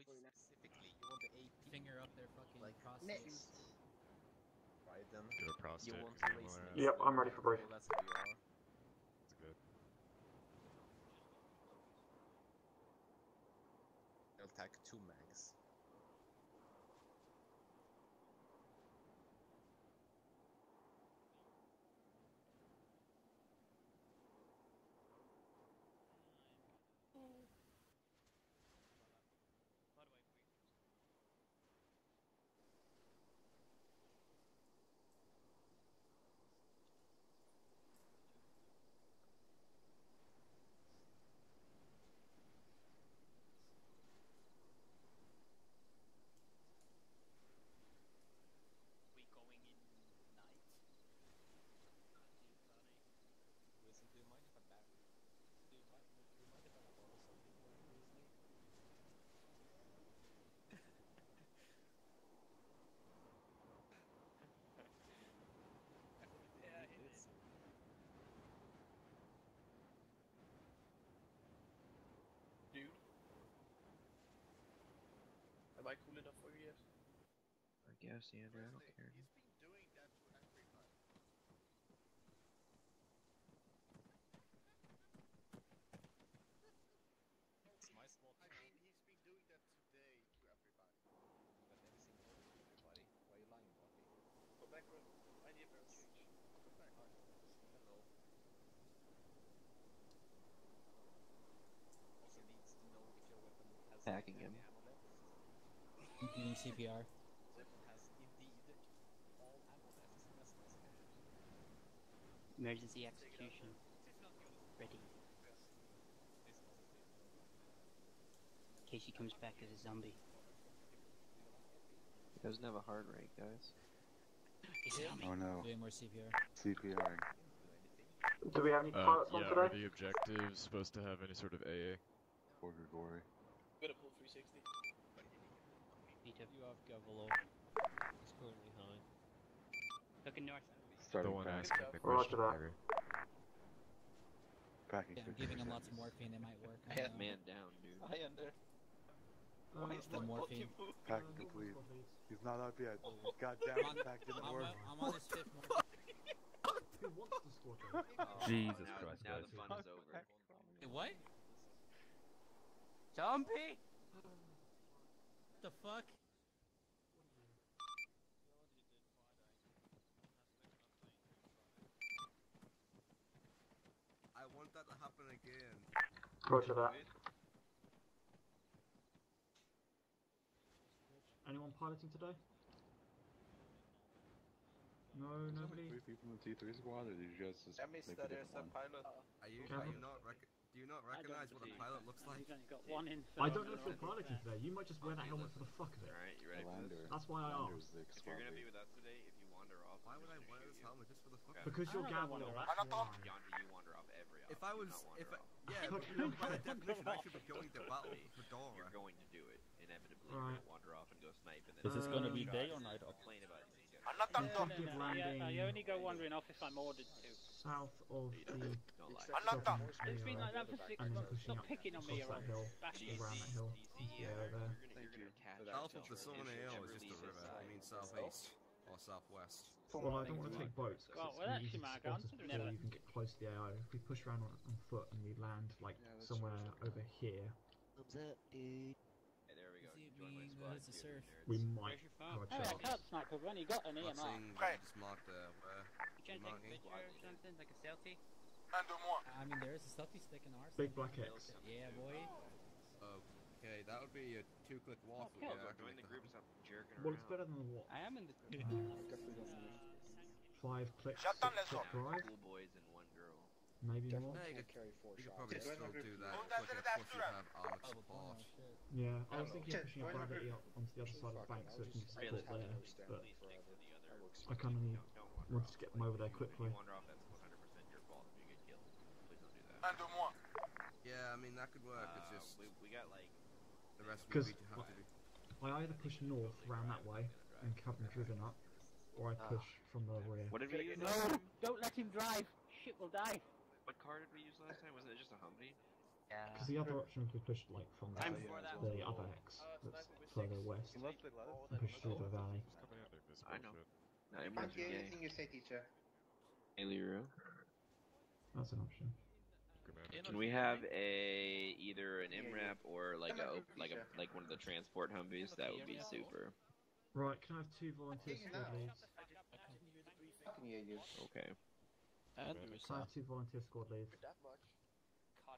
Which specifically you want the AP? Finger up their fucking like prostate. Right then. Get a prostate. You want to raise next Yep, I'm ready for brief. That's what you are. That's good. I'll tack 2 mags. Dude. Am I cool enough for you yet? I guess, Andrew, I don't care. He's been doing that to everybody. It's my small I mean, he's been doing that today to everybody. But everything goes to everybody. Why are you lying about me? Go back, bro. I need a barrel change. Go back. Hello. Also needs to know if your weapon has Hacking him. ammo left. Doing CPR. Weapon has indeed all ammo left. That's nice. Emergency execution. Ready. In case he comes back as a zombie. He doesn't have a heart rate, guys. He's a zombie. Oh no. Doing more CPR. CPR. Do we have any pilots on Yeah, today? are the objectives supposed to have any sort of AA? For Grigori. I'm gonna pull 360. Me too. You have Gavalo. He's currently high. Looking north. Starting Don't want to back. ask him the Roger question. that. Maybe. Packing Yeah, I'm 50%. giving him lots of morphine, it might work. Man down, dude. I under. Why is the morphine? Packing complete. He's not up yet. God damn I'm it, pack didn't work. I'm on his 5th morphine. Who wants to score them? Jesus Christ, now the fun is over. Hey, what? Zombie! What the fuck? I want that to happen again. Roger that. Anyone piloting today? No, nobody? 3 people in the T3 squad, or did you guys just I missed pick a that there's different a one? pilot. Are you Kevin? do you not recognize what a pilot looks like? He's only got one in. I don't know if you're piloting today. You might just wear that helmet for the fuck of it. Alright, you ready for Lander. this? That's why I Lander's asked. the If you're gonna be squad with us today, if you wander off, Why would I I'm just wear gonna this shoot you. helmet just for the fuck of it? Because you're I don't gambling. wanna That's why. Yonder, you wander off every If off, I you was, not wander if I, off. yeah, Okay. but by the definition, I should be going to battle with You're Fedora. going to do it, inevitably. Right. You're gonna wander off and go snipe, and then Is this gonna be day or night? complain about it. Effective landing I only go wandering off if I'm ordered to. south of the Don't lie. southern It's been like that for 6 and then months. pushing Stop up picking on me across or that hill, bashing. around that hill. Yeah, there. You're gonna catch South yourself. of the Southern If Hill you is just a release river. inside. I mean southeast or southwest. Well, I don't want to take boats Well, because well, it's actually, easy to Mark, spot I'm us doing before it. you can get close to the AO. If we push around on foot and we land like somewhere over here, Hey, there we go. Does it Join my mean squad, that it's a you surf? nerds. we might Where's your have phone? a Hey, I chance. can't snipe. I've only got an Not EMR. saying I just marked where. You trying to take a Marking. picture or something? Like a selfie? I mean, there is a selfie stick in ours. Big black X. Yeah, boy. Okay, that would be a 2-click walk. Oh, Yeah, I can Join make the that group happen. and stop jerking Well, it's around. better than the what? I am in the. 5 clicks, 6-click drive, Cool boys and one girl. maybe more. Yeah, you could probably still do that quick enough once you have armored Oh, support. shit. Yeah, I was thinking of pushing a gravity up onto the other side of the bank so it can just support there, but Please stick to the other. I kind of need Don't wander wanted off. to get them over there If quickly. you wander off, that's 100% your fault if you get killed. Please don't do that. Yeah, I mean that could work. It's just we got like the rest of Because the beat have to be. I either push north around that way and have them driven up, or I push from the rear. what did we use? No! Don't let him drive! Shit will die! What car did we use last time? Wasn't it just a Humvee? Because the other option is to push like from the other X that's further west and push through the valley. I know. Thank you. Anything you say, teacher. Hey, Liru. That's an option. Can we have either an MRAP or like one of the transport Humvees? That would be super. Right, can I have 2 volunteer squad leads? I can hear you. Okay. And Can I have 2 volunteer squad leads?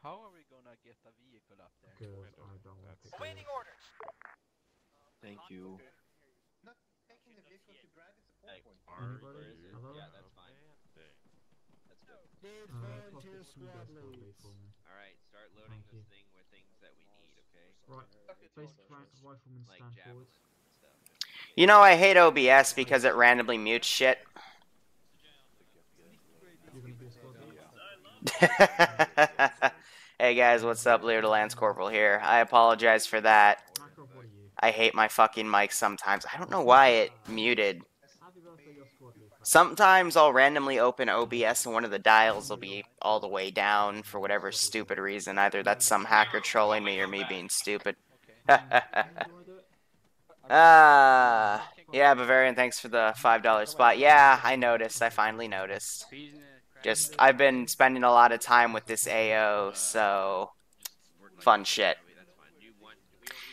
how are we gonna get a vehicle up there? Because I don't want to pick Waiting orders. Thank you. Not taking the vehicle to Brad is a point. Anybody? Hello? Yeah, that's fine. That's good. Volunteer squad lead for me. Alright, start loading Thank this you. thing with things that we need, okay? Right, basic rank rifleman Like stand javelins forward. and stuff. You know, I hate OBS because it randomly mutes shit. You're gonna be a squad lead? Hey guys, what's up? Liru the Lance Corporal here. I apologize for that. Makarov, what are you? I hate my fucking mic sometimes. I don't know why it muted. Happy birthday, your squad lead. Sometimes I'll randomly open OBS and one of the dials will be all the way down for whatever stupid reason. Either that's some hacker trolling me or me being stupid. Yeah, Bavarian, thanks for the $5 spot. Yeah, I noticed. I finally noticed. Just, I've been spending a lot of time with this AO, so fun shit.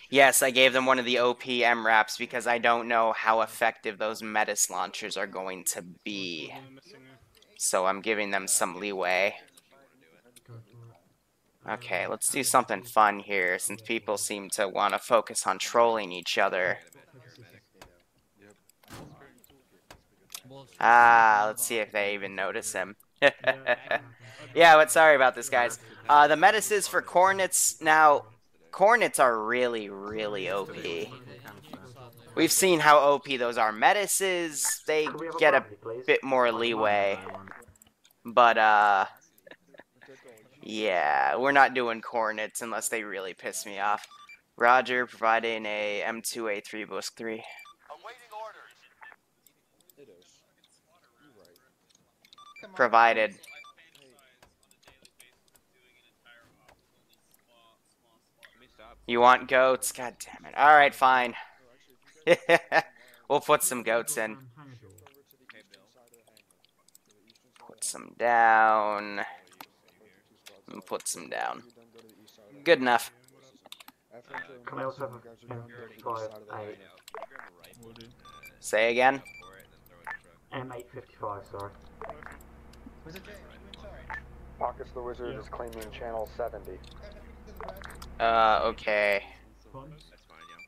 Yes, I gave them one of the OP MRAPs because I don't know how effective those Metis launchers are going to be. So I'm giving them some leeway. Okay, let's do something fun here since people seem to want to focus on trolling each other. Let's see if they even notice him. Yeah, but sorry about this, guys. The Metises for Cornets, now, Cornets are really, really OP. We've seen how OP those are. Metises, they get a bit more leeway. But, yeah, we're not doing Cornets unless they really piss me off. Roger, providing a M2A3 Busk 3. Provided. You want goats? God damn it. Alright, fine. We'll put some goats in. Put some down. And put some down. Good enough. Can I also have M55A? Say again? M855, sorry. Pockets the Wizard is claiming channel 70. Okay.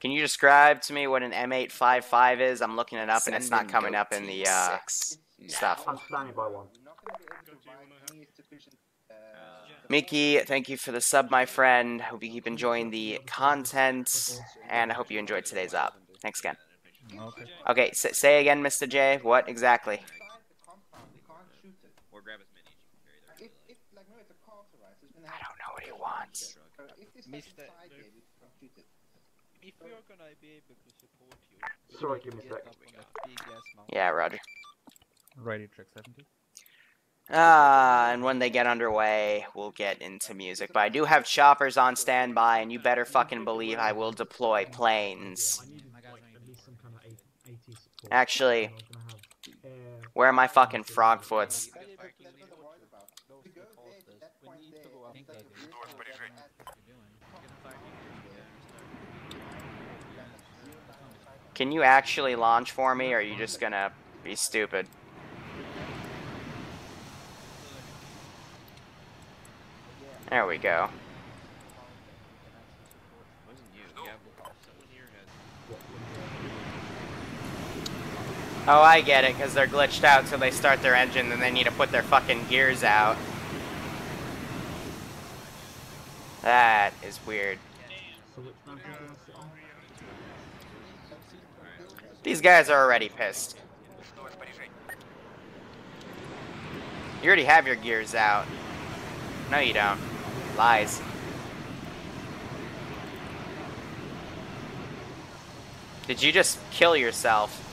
Can you describe to me what an M855 is? I'm looking it up and it's not coming up in the stuff. I'm standing by one. Mickey, thank you for the sub, my friend. Hope you keep enjoying the content, and I hope you enjoyed today's op. Thanks again. Okay, say again, Mr. J. What exactly? Or grab as many as you can carry. I don't know what he wants. Mister, if we are gonna be able to support you, Sorry, give me a get sec. up on that big ass mountain. Yeah, Roger. Ready, trick 70. And when they get underway, we'll get into music. But I do have choppers on standby, and you better fucking believe I will deploy planes. Actually, where are my fucking frog foots? Can you actually launch for me, or are you just gonna be stupid? There we go. Oh, I get it, because they're glitched out, so they start their engine, and they need to put their fucking gears out. That is weird. These guys are already pissed. You already have your gears out. No, you don't. Lies. Did you just kill yourself?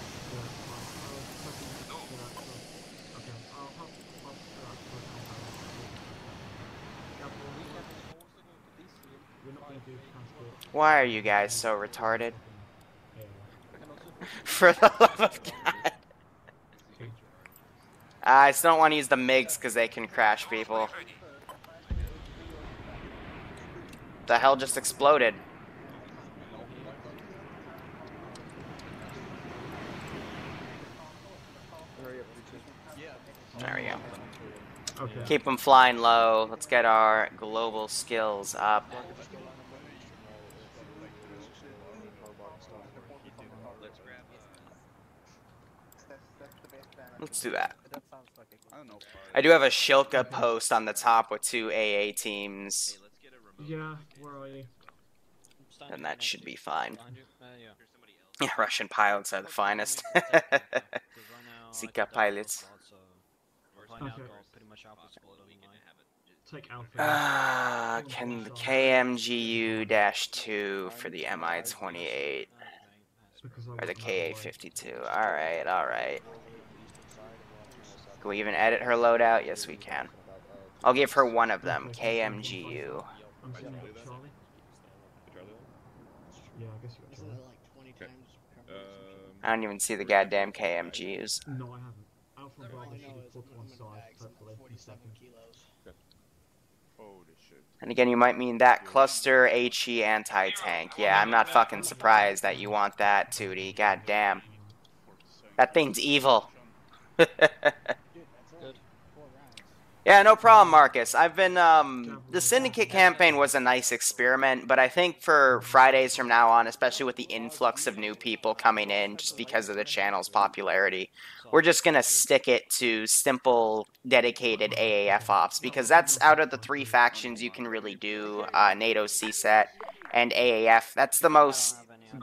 Why are you guys so retarded? For the love of God. I just don't want to use the MiGs because they can crash people. The hell just exploded? There we go. Okay. Keep them flying low. Let's get our global skills up. Let's do that. I do have a Shilka post on the top with 2 AA teams. Yeah, where are you? And that should be fine. Yeah, Russian pilots are the finest. Zika pilots. Okay. Take Alpha. Can the KMGU-2 for the MI-28 or the KA-52? Alright, alright. Can we even edit her loadout? Yes, we can. I'll give her one of them, KMGU. I'm sitting with Charlie. Yeah, I guess you got Charlie. I don't even see the goddamn KMGUs. No, I haven't. Alpha and Bravo should be put to one side, hopefully, in a second. And again, you might mean that cluster HE anti-tank. Yeah, I'm not fucking surprised that you want that, Tootie. God damn. That thing's evil. Yeah, no problem, Marcus. I've been, the Syndicate campaign was a nice experiment, but I think for Fridays from now on, especially with the influx of new people coming in just because of the channel's popularity, we're just gonna stick it to simple, dedicated AAF ops, because that's out of the 3 factions you can really do, NATO CSET and AAF. That's the most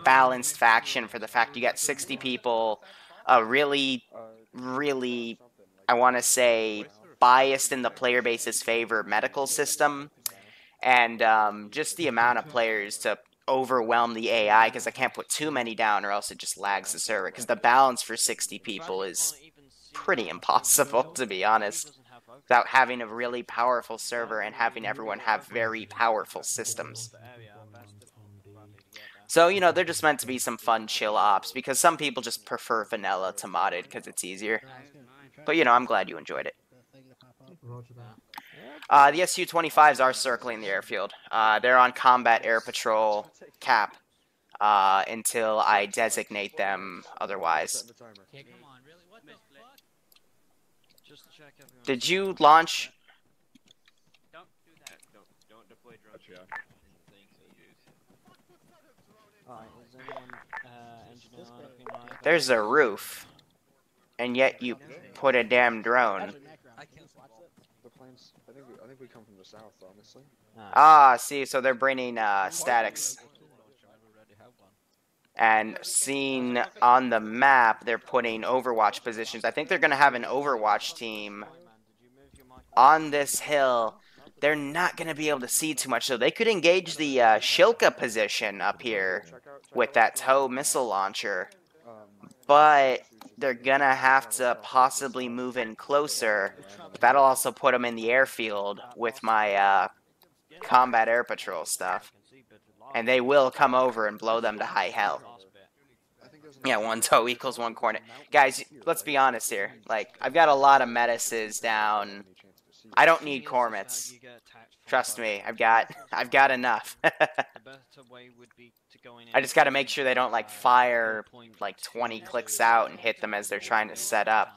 balanced faction for the fact you got 60 people, really, I want to say, biased in the player base's favor medical system, and just the amount of players to overwhelm the AI, because I can't put too many down or else it just lags the server, because the balance for 60 people is pretty impossible, to be honest, without having a really powerful server and having everyone have very powerful systems. So, you know, they're just meant to be some fun chill ops, because some people just prefer vanilla to modded because it's easier. But, you know, I'm glad you enjoyed it. The Su-25s are circling the airfield. They're on combat air patrol cap until I designate them otherwise. Did you launch? Don't deploy drones. There's a roof, and yet you put a damn drone. I think we come from the south, honestly. Ah, see, so they're bringing statics. And seen on the map, they're putting Overwatch positions. I think they're going to have an Overwatch team on this hill. They're not going to be able to see too much, so they could engage the Shilka position up here with that TOW missile launcher. But they're going to have to possibly move in closer. That'll also put them in the airfield with my combat air patrol stuff. And they will come over and blow them to high hell. Yeah, 1 TOW equals 1 coordinate. Guys, let's be honest here. Like, I've got a lot of Medices down. I don't need Cormets. Trust me, I've got enough. I just gotta make sure they don't, like, fire, like, 20 clicks out and hit them as they're trying to set up.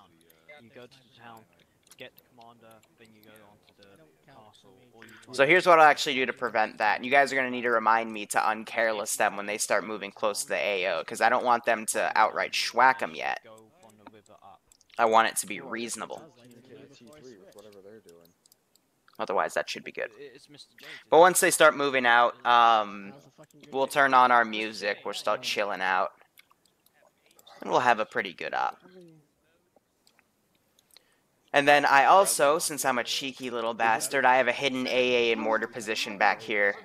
So here's what I'll actually do to prevent that. And you guys are going to need to remind me to uncareless them when they start moving close to the AO, because I don't want them to outright schwack them yet. I want it to be reasonable. Otherwise, that should be good. But once they start moving out, we'll turn on our music. We'll start chilling out. And we'll have a pretty good op. And then I also, since I'm a cheeky little bastard, I have a hidden AA and mortar position back here,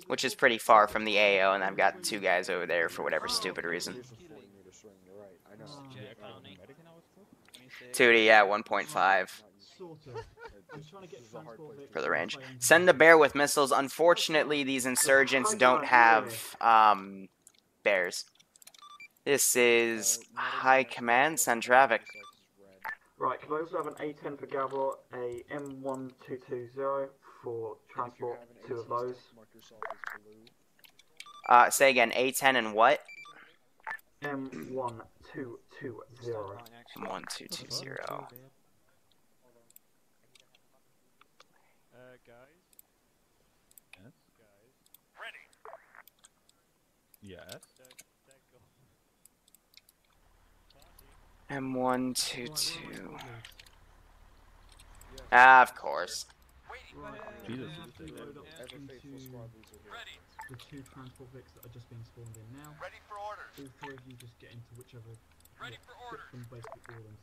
which is pretty far from the AO, and I've got 2 guys over there for whatever stupid reason. 2D, yeah, 1.5. for the range. Send the bear with missiles. Unfortunately, these insurgents don't have bears. This is high command. Send traffic. Right, can I also have an A10 for Gabor, a M1220 for transport, 2 of those. Say again, A10 and what? M1220. M1220. Yes. M122. Ah, of course. Jesus. The 2 transport Vics that are just being spawned in now. Ready for orders. All 3 of you just get into whichever. Ready for orders.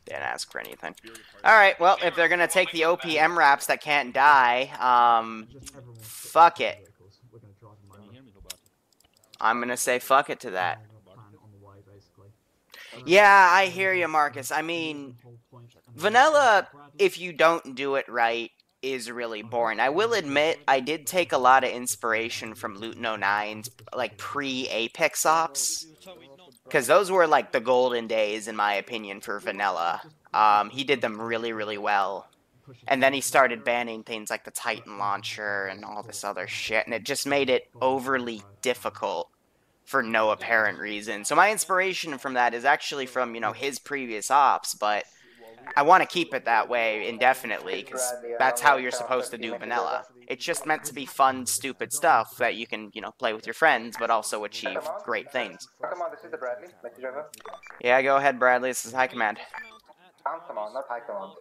Didn't ask for anything. Alright, well, if they're gonna take the OPM wraps that can't die, fuck it. I'm gonna say fuck it to that. Yeah, I hear you, Marcus. I mean, vanilla, if you don't do it right, is really boring. I will admit, I did take a lot of inspiration from Luton 09's, like, pre-Apex ops. Because those were, like, the golden days, in my opinion, for vanilla. He did them really, really well. And then he started banning things like the Titan launcher and all this other shit, and it just made it overly difficult for no apparent reason. So my inspiration from that is actually from, you know, his previous ops, but I want to keep it that way indefinitely, because that's how you're supposed to do vanilla. It's just meant to be fun, stupid stuff that you can, you know, play with your friends, but also achieve great things. Come on, this is the Bradley. Yeah, go ahead, Bradley. This is High Command. Come on, not High Command.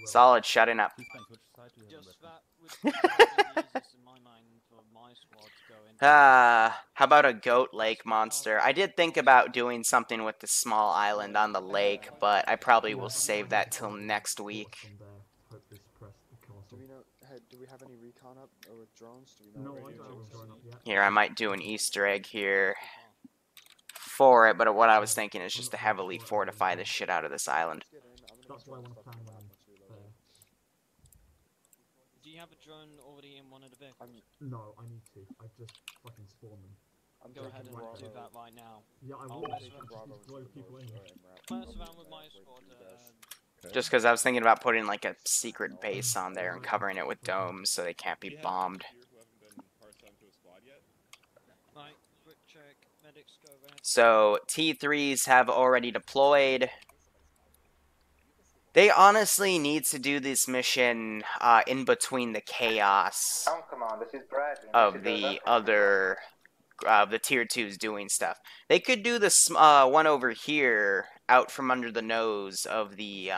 Solid, shutting up. How about a goat lake monster? I did think about doing something with the small island on the lake, but I probably will save that till next week. Do we have any recon up or drones? Do we know Here, I might do an Easter egg here for it, but what I was thinking is just to heavily fortify the shit out of this island. That's why I want to plan Do you have a drone already in one of the vehicles? No, I need to. I just fucking spawned them. Go ahead and do that right now. Yeah, I will. I just blow people in. Mess around with my squad. Just because I was thinking about putting like a secret base on there and covering it with domes so they can't be bombed. Right, quick check. Medics go ahead. So T3s have already deployed. They honestly need to do this mission in between the chaos of the other, the tier 2s doing stuff. They could do this one over here out from under the nose of the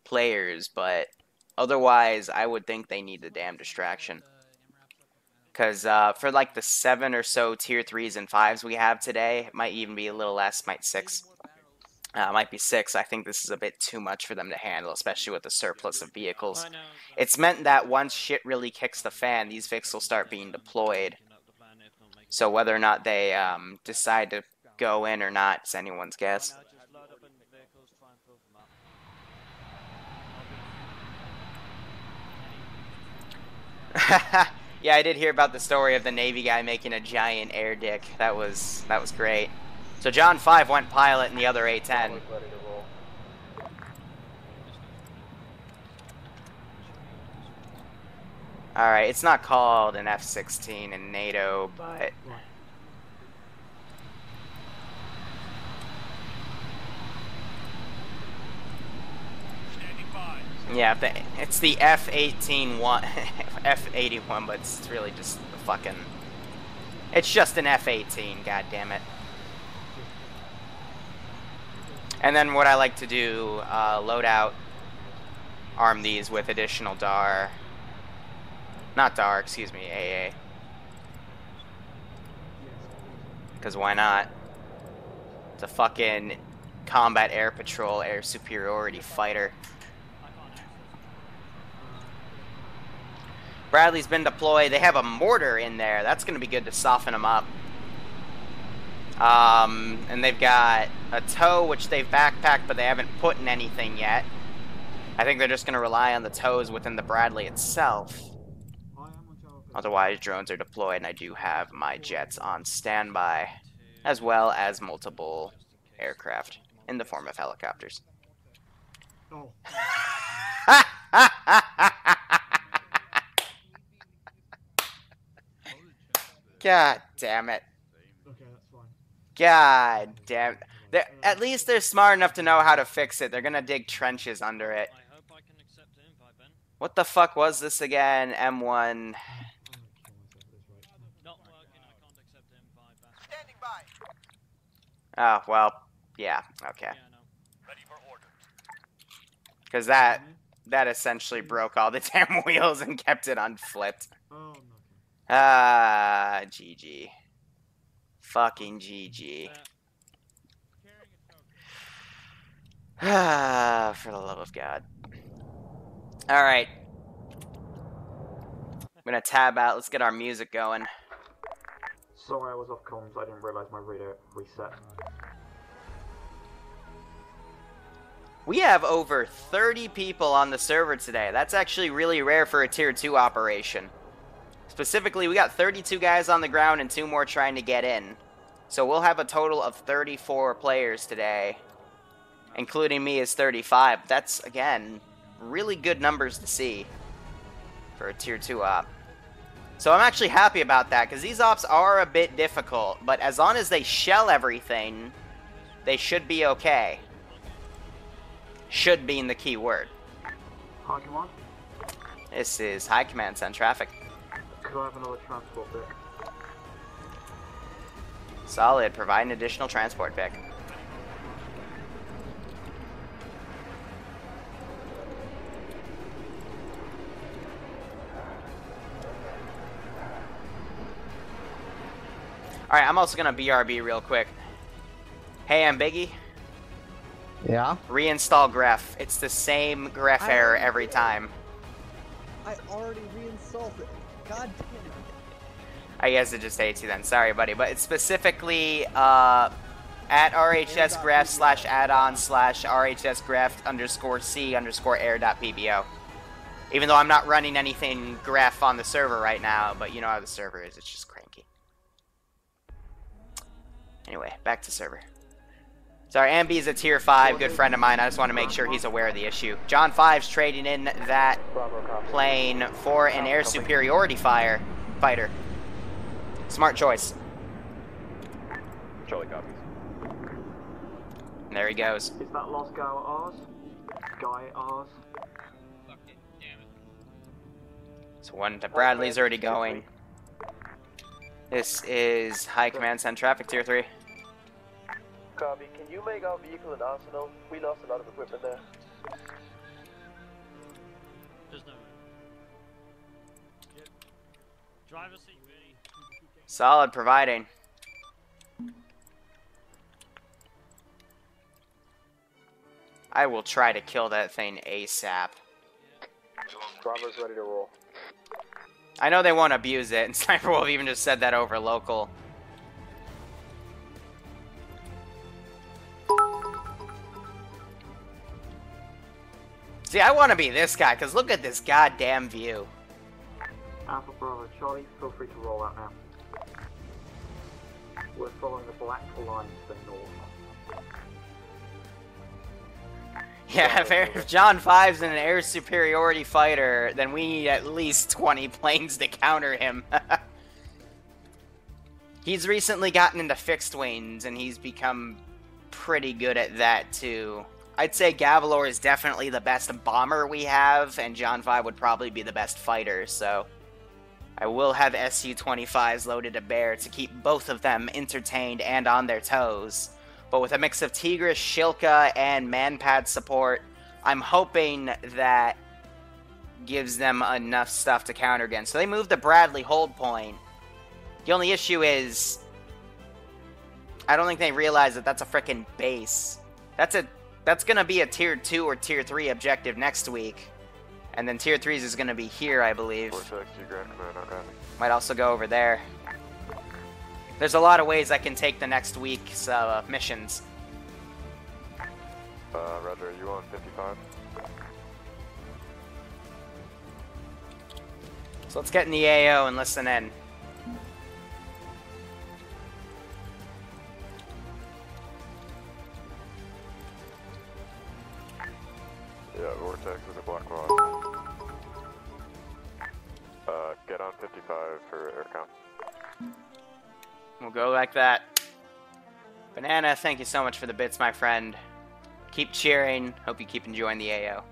players, but otherwise I would think they need the damn distraction. Because for like the 7 or so tier 3s and 5s we have today, it might even be a little less, might 6. Might be 6. I think this is a bit too much for them to handle, especially with the surplus of vehicles. It's meant that once shit really kicks the fan, these Vics will start being deployed. So whether or not they decide to go in or not, it's anyone's guess. Yeah, I did hear about the story of the Navy guy making a giant air dick. That was great. So John 5 went pilot and the other A10. Alright, it's not called an F-16 in NATO, but... Yeah, it's the F-81, F-81, but it's really just the fucking... It's just an F-18, goddammit. And then what I like to do, load out, arm these with additional DAR. Not DAR, excuse me, AA. Because why not? It's a fucking combat air patrol, air superiority fighter. Bradley's been deployed. They have a mortar in there. That's going to be good to soften them up. And they've got a tow, which they've backpacked, but they haven't put in anything yet. I think they're just going to rely on the tows within the Bradley itself. Otherwise, drones are deployed, and I do have my jets on standby, as well as multiple aircraft in the form of helicopters. Oh. God damn it. Okay, that's fine. God damn it. At least they're smart enough to know how to fix it. They're gonna dig trenches under it. I hope I can accept the invite, Ben. What the fuck was this again? M1. Not working, I can't accept the invite, Ben. Standing by. Oh, well, yeah, okay. Yeah, no. Ready for order. Because that essentially broke all the damn wheels and kept it unflipped. Oh, no. Ah, GG. Fucking GG. Ah, for the love of God. Alright. I'm gonna tab out. Let's get our music going. Sorry, I was off comms. I didn't realize my radio reset. We have over 30 people on the server today. That's actually really rare for a tier 2 operation. Specifically, we got 32 guys on the ground and 2 more trying to get in. So we'll have a total of 34 players today, including me as 35. That's, again, really good numbers to see for a tier 2 op. So I'm actually happy about that, because these ops are a bit difficult, but as long as they shell everything, they should be okay. Should being the key word. High command? This is High Command, send traffic. Could I have another transport bit? Solid, provide an additional transport pick. Alright, I'm also gonna BRB real quick. Hey, I'm Biggie. Yeah? Reinstall greph. It's the same greph error every time. I already reinstalled it. God damn it. I guess it just hates you then. Sorry, buddy. But it's specifically at rhsgreph/addon/rhsgreph_c_air.pbo. Even though I'm not running anything greph on the server right now, but you know how the server is. It's just cranky. Anyway, back to server. Sorry, Ambi is a tier 5, good friend of mine. I just want to make sure he's aware of the issue. John 5's trading in that plane for an air superiority fighter. Smart choice. Charlie copies. And there he goes. Is that last guy ours? Guy ours? So one to Bradley's already going. This is High Command, send traffic, tier 3. Copy. Can you make our vehicle an arsenal? We lost a lot of equipment there. There's no way. Yep. Driver seat ready. Solid, providing. I will try to kill that thing ASAP. Driver's ready to roll. I know they won't abuse it, and Sniper Wolf even just said that over local. See, I want to be this guy, because look at this goddamn view. Alpha Bravo Charlie, feel free to roll out now. We're following the black line to the north. Yeah, if John 5's in an air superiority fighter, then we need at least 20 planes to counter him. He's recently gotten into fixed wings, and he's become pretty good at that, too. I'd say Gavalor is definitely the best bomber we have, and John 5 would probably be the best fighter, so I will have Su-25s loaded to bear to keep both of them entertained and on their toes. But with a mix of Tigris, Shilka, and Manpad support, I'm hoping that gives them enough stuff to counter again. So they moved the Bradley hold point. The only issue is, I don't think they realize that that's a frickin' base. That's gonna be a tier 2 or tier 3 objective next week. And then tier 3's is gonna be here, I believe. Might also go over there. There's a lot of ways I can take the next week's missions. Roger, are you on 55? So let's get in the AO and listen in. Yeah, Vortex is a black rock. Get on 55 for air count. We'll go like that. Banana, thank you so much for the bits, my friend. Keep cheering. Hope you keep enjoying the AO.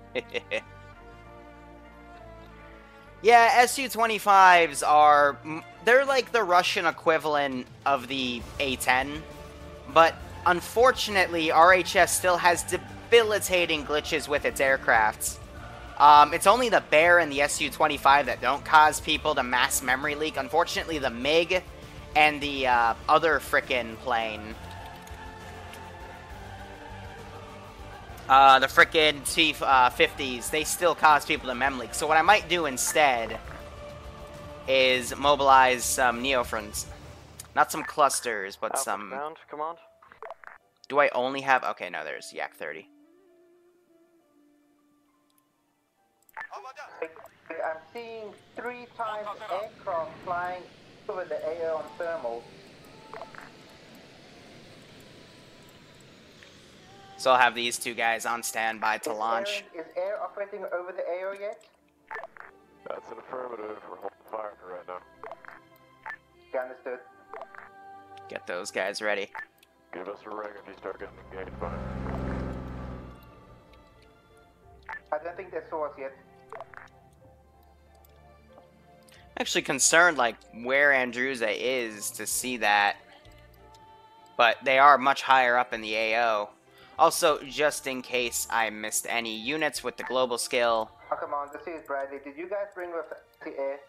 Yeah, Su-25s are... They're like the Russian equivalent of the A-10. But unfortunately, RHS still has debilitating glitches with its aircrafts. It's only the Bear and the Su-25 that don't cause people to mass memory leak. Unfortunately, the MiG and the other frickin' plane... the frickin' T-50s, they still cause people to mem leak. So what I might do instead is mobilize some Neofrons. Not some clusters, but Alpha some... Command. Do I only have... Okay, no, there's Yak 30. I'm seeing 3 times aircraft flying over the AO on thermal. So I'll have these two guys on standby to launch. Is air operating over the AO yet? That's an affirmative. We're holding fire for right now. Understood. Get those guys ready. Give us a ring if you start getting engaged by it. I don't think they saw us yet. Actually concerned, like, where Andruza is to see that. But they are much higher up in the AO. Also, just in case I missed any units with the global skill. Oh, come on, this is Bradley. Did you guys bring with the air?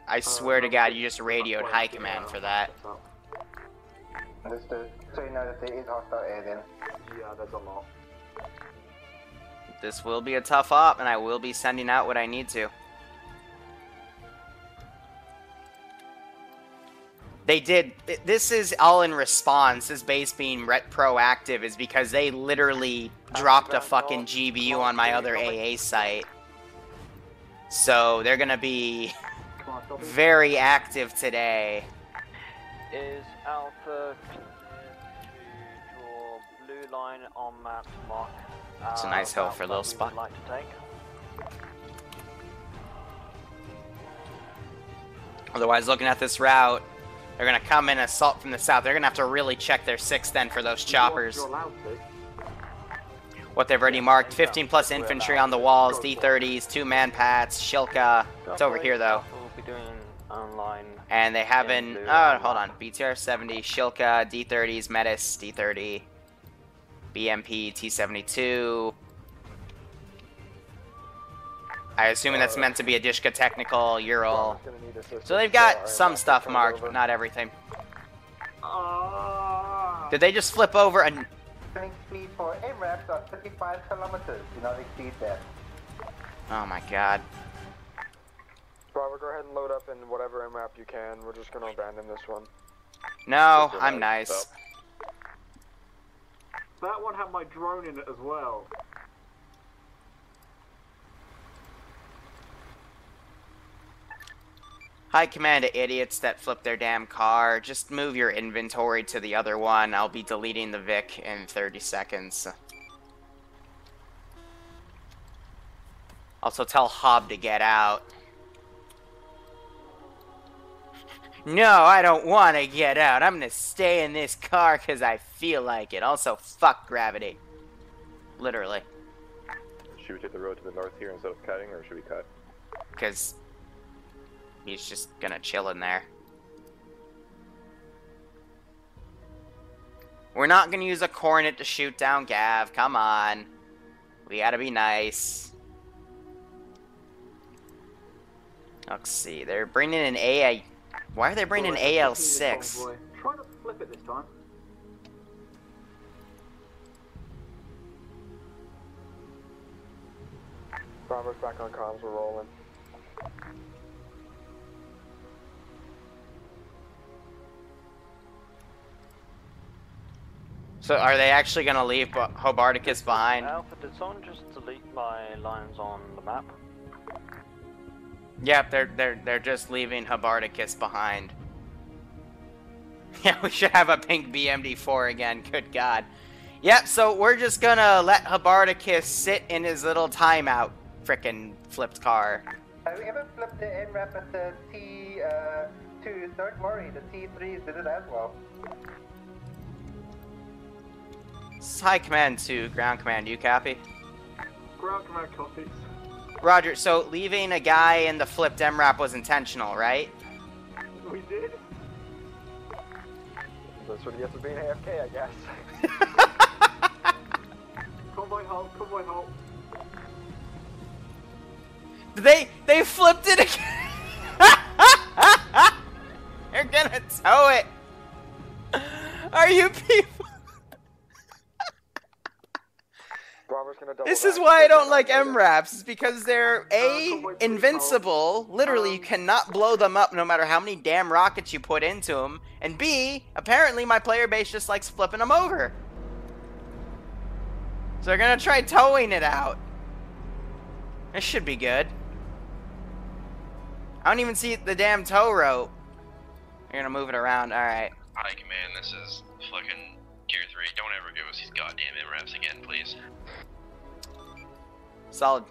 I swear to God, you just radioed high command for that. Understood. So you know that there is hostile air then? Yeah, there's a lot. This will be a tough op, and I will be sending out what I need to. They did. This is all in response. This base being proactive is because they literally dropped a fucking GBU on my other AA site. So they're gonna be very active today. Is Alpha clear to draw blue line on map mark? It's a nice hill for a little spot. Like to take. Otherwise, looking at this route, they're gonna come in assault from the south. They're gonna have to really check their 6th then for those choppers. What they've already marked: 15 plus infantry on the walls, D30s, 2-man pats, Shilka. It's over here though. We'll be doing online. And they haven't. Oh, hold on. BTR 70, Shilka, D30s, Metis, D30, BMP, T72. I assume that's meant to be a Dishka technical Ural. So they've got some stuff marked, but not everything. Did they just flip over and... Speed for MRAPs are 35 kilometers. Do not exceed that. Oh my god. Robert, go ahead and load up in whatever MRAP you can. We're just gonna abandon this one. No, I'm nice. That one had my drone in it as well. High command to idiots that flip their damn car. Just move your inventory to the other one. I'll be deleting the Vic in 30 seconds. Also tell Hob to get out. No, I don't want to get out. I'm gonna stay in this car because I feel like it. Also, fuck gravity. Literally. Should we take the road to the north here instead of cutting, or should we cut? Because he's just gonna chill in there. We're not gonna use a Cornet to shoot down Gav. Come on. We gotta be nice. Let's see. They're bringing an AA. Why are they bringing an AL6? Try not to flip it this time. Robert's back on comms. We're rolling. So are they actually gonna leave Hobarticus behind? Alpha, did someone just delete my lines on the map? Yep, they're just leaving Habardicus behind. Yeah, we should have a pink BMD4 again. Good God. Yep. So we're just gonna let Habardicus sit in his little timeout. Frickin' flipped car. We haven't flipped the end wrap at the T2. Don't worry, the T3s did it as well. High command to ground command. You copy? Ground command copies. Roger. So leaving a guy in the flipped MRAP was intentional, right? We did. That's what he gets for being AFK, I guess. Convoy halt, convoy halt. They flipped it again. They're gonna tow it. Are you people? This is why I don't like MRAPs, is because they're A, invincible, literally you cannot blow them up no matter how many damn rockets you put into them, and B, apparently my player base just likes flipping them over. So they're gonna try towing it out. This should be good. I don't even see the damn tow rope. You're gonna move it around, alright. Hi, command, this is fucking Tier 3. Don't ever give us these goddamn MRAPs again, please. Solid.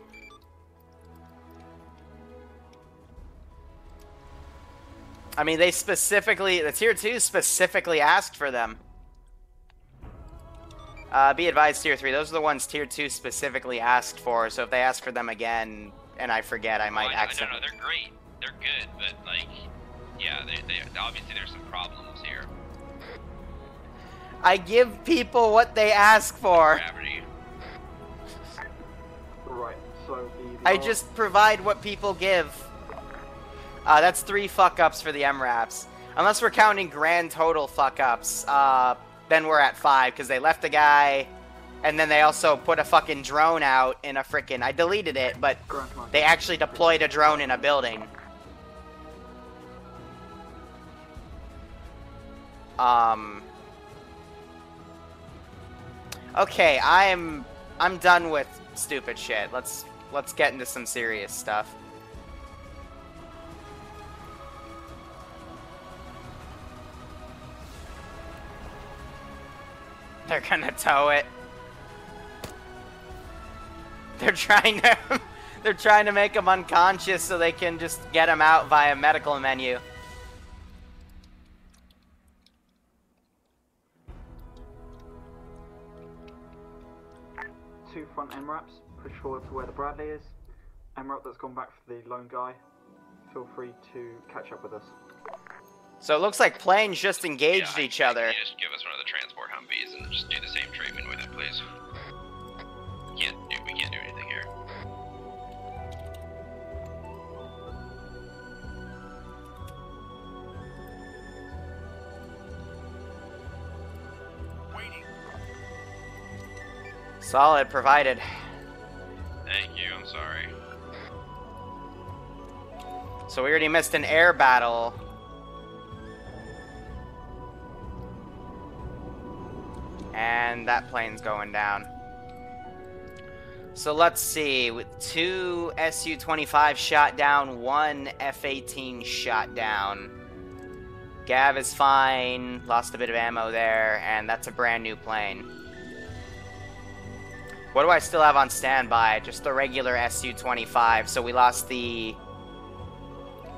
I mean, they specifically, the Tier 2 specifically asked for them. Be advised, Tier 3, those are the ones Tier 2 specifically asked for, so if they ask for them again, and I forget, I might accidentally... No, they're great. They're good, but, like, yeah, they obviously there's some problems here. I give people what they ask for. Gravity. Right, so I just provide what people give. That's 3 fuck-ups for the MRAPs. Unless we're counting grand total fuck-ups, then we're at 5, because they left a guy, and then they also put a fucking drone out in a frickin'... I deleted it, but they actually deployed a drone in a building. Okay, I'm done with stupid shit. Let's get into some serious stuff. They're gonna tow it. They're trying to make him unconscious so they can just get him out via medical menu. Two front MRAPs, push forward to where the Bradley is. MRAP that's gone back for the lone guy. Feel free to catch up with us. So it looks like planes just engaged each other. Can you just give us one of the transport Humvees and just do the same treatment with it, please? We can't do anything here. Solid, provided. Thank you, I'm sorry. So we already missed an air battle. And that plane's going down. So let's see, with 2 Su-25 shot down, 1 F-18 shot down. Gav is fine, lost a bit of ammo there, and that's a brand new plane. What do I still have on standby? Just the regular Su-25, so we lost the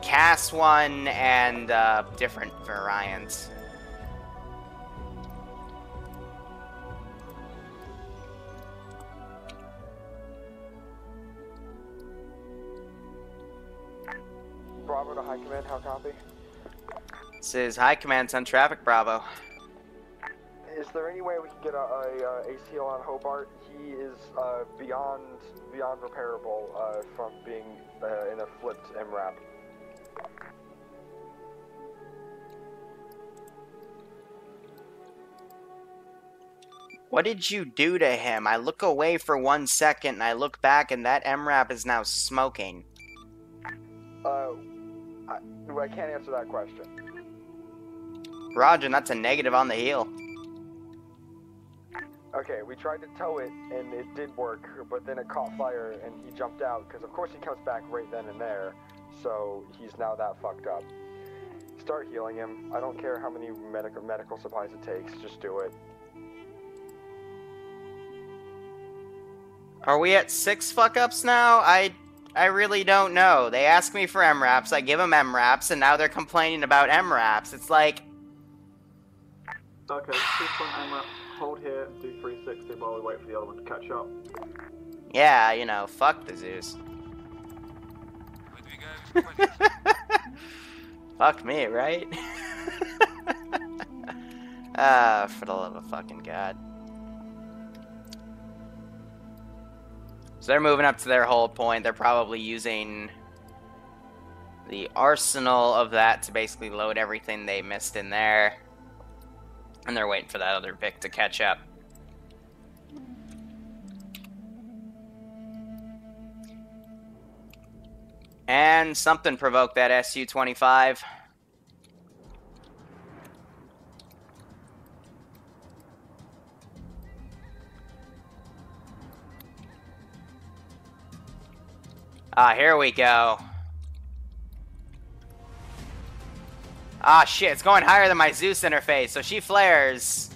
CAS one and different variants. Bravo to High Command, how copy? This is High Command, send traffic, Bravo. Is there any way we can get a ACL on Hobart? He is beyond repairable from being in a flipped MRAP. What did you do to him? I look away for 1 second and I look back and that MRAP is now smoking. I can't answer that question. Roger, that's a negative on the heel. Okay, we tried to tow it and it did work, but then it caught fire and he jumped out because of course he comes back right then and there. so he's now that fucked up. Start healing him. I don't care how many medical supplies it takes, just do it. Are we at 6 fuck-ups now? I really don't know. They ask me for MRAPs, I give them MRAPs, and now they're complaining about MRAPs. It's like... Okay, 2-point MRAP, hold here, do 360 while we wait for the other one to catch up. Yeah, you know, fuck the Zeus. Fuck me, right? For the love of fucking God. So they're moving up to their hold point. They're probably using the arsenal of that to basically load everything they missed in there. And they're waiting for that other Vic to catch up. And something provoked that SU-25. Ah, here we go. Ah, shit, it's going higher than my Zeus interface, so she flares.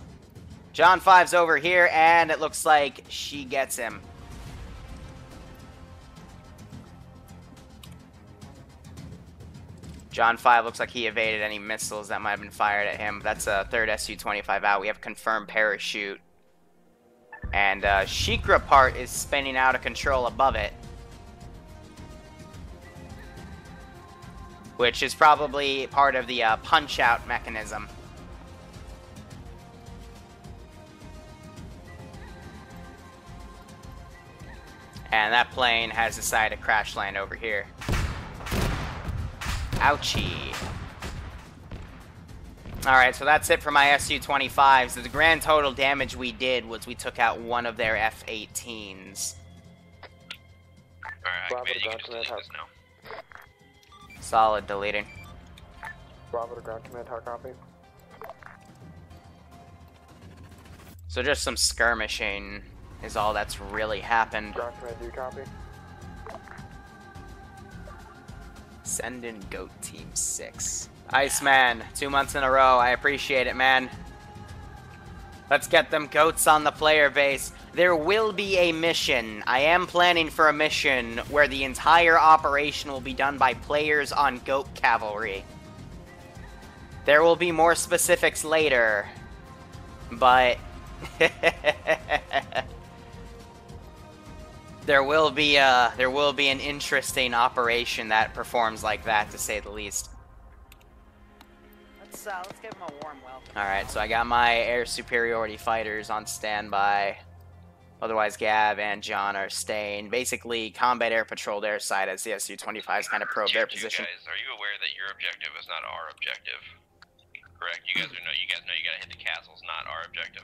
John 5's over here, and it looks like she gets him. John 5 looks like he evaded any missiles that might have been fired at him. That's a third SU-25 out. We have confirmed parachute. And Shikra part is spinning out of control above it. Which is probably part of the punch-out mechanism. And that plane has decided to crash land over here. Ouchie. Alright, so that's it for my SU-25s. The grand total damage we did was we took out one of their F-18s. Alright, man, you can just delete this now. Solid deleting. Bravo to ground command, how copy? So just some skirmishing is all that's really happened. Ground command, do you copy? Send in GOAT Team 6. Iceman, 2 months in a row. I appreciate it, man. Let's get them goats on the player base. There will be a mission. I am planning for a mission where the entire operation will be done by players on GOAT Cavalry. There will be more specifics later, but there will be an interesting operation that performs like that, to say the least. Let's give him a warm welcome. Alright, so I got my air superiority fighters on standby. Otherwise, Gav and John are staying. Basically, combat air patrol their side as the SU-25s kind of probe their position. Guys, are you aware that your objective is not our objective? Correct. You guys know you gotta hit the castles, not our objective.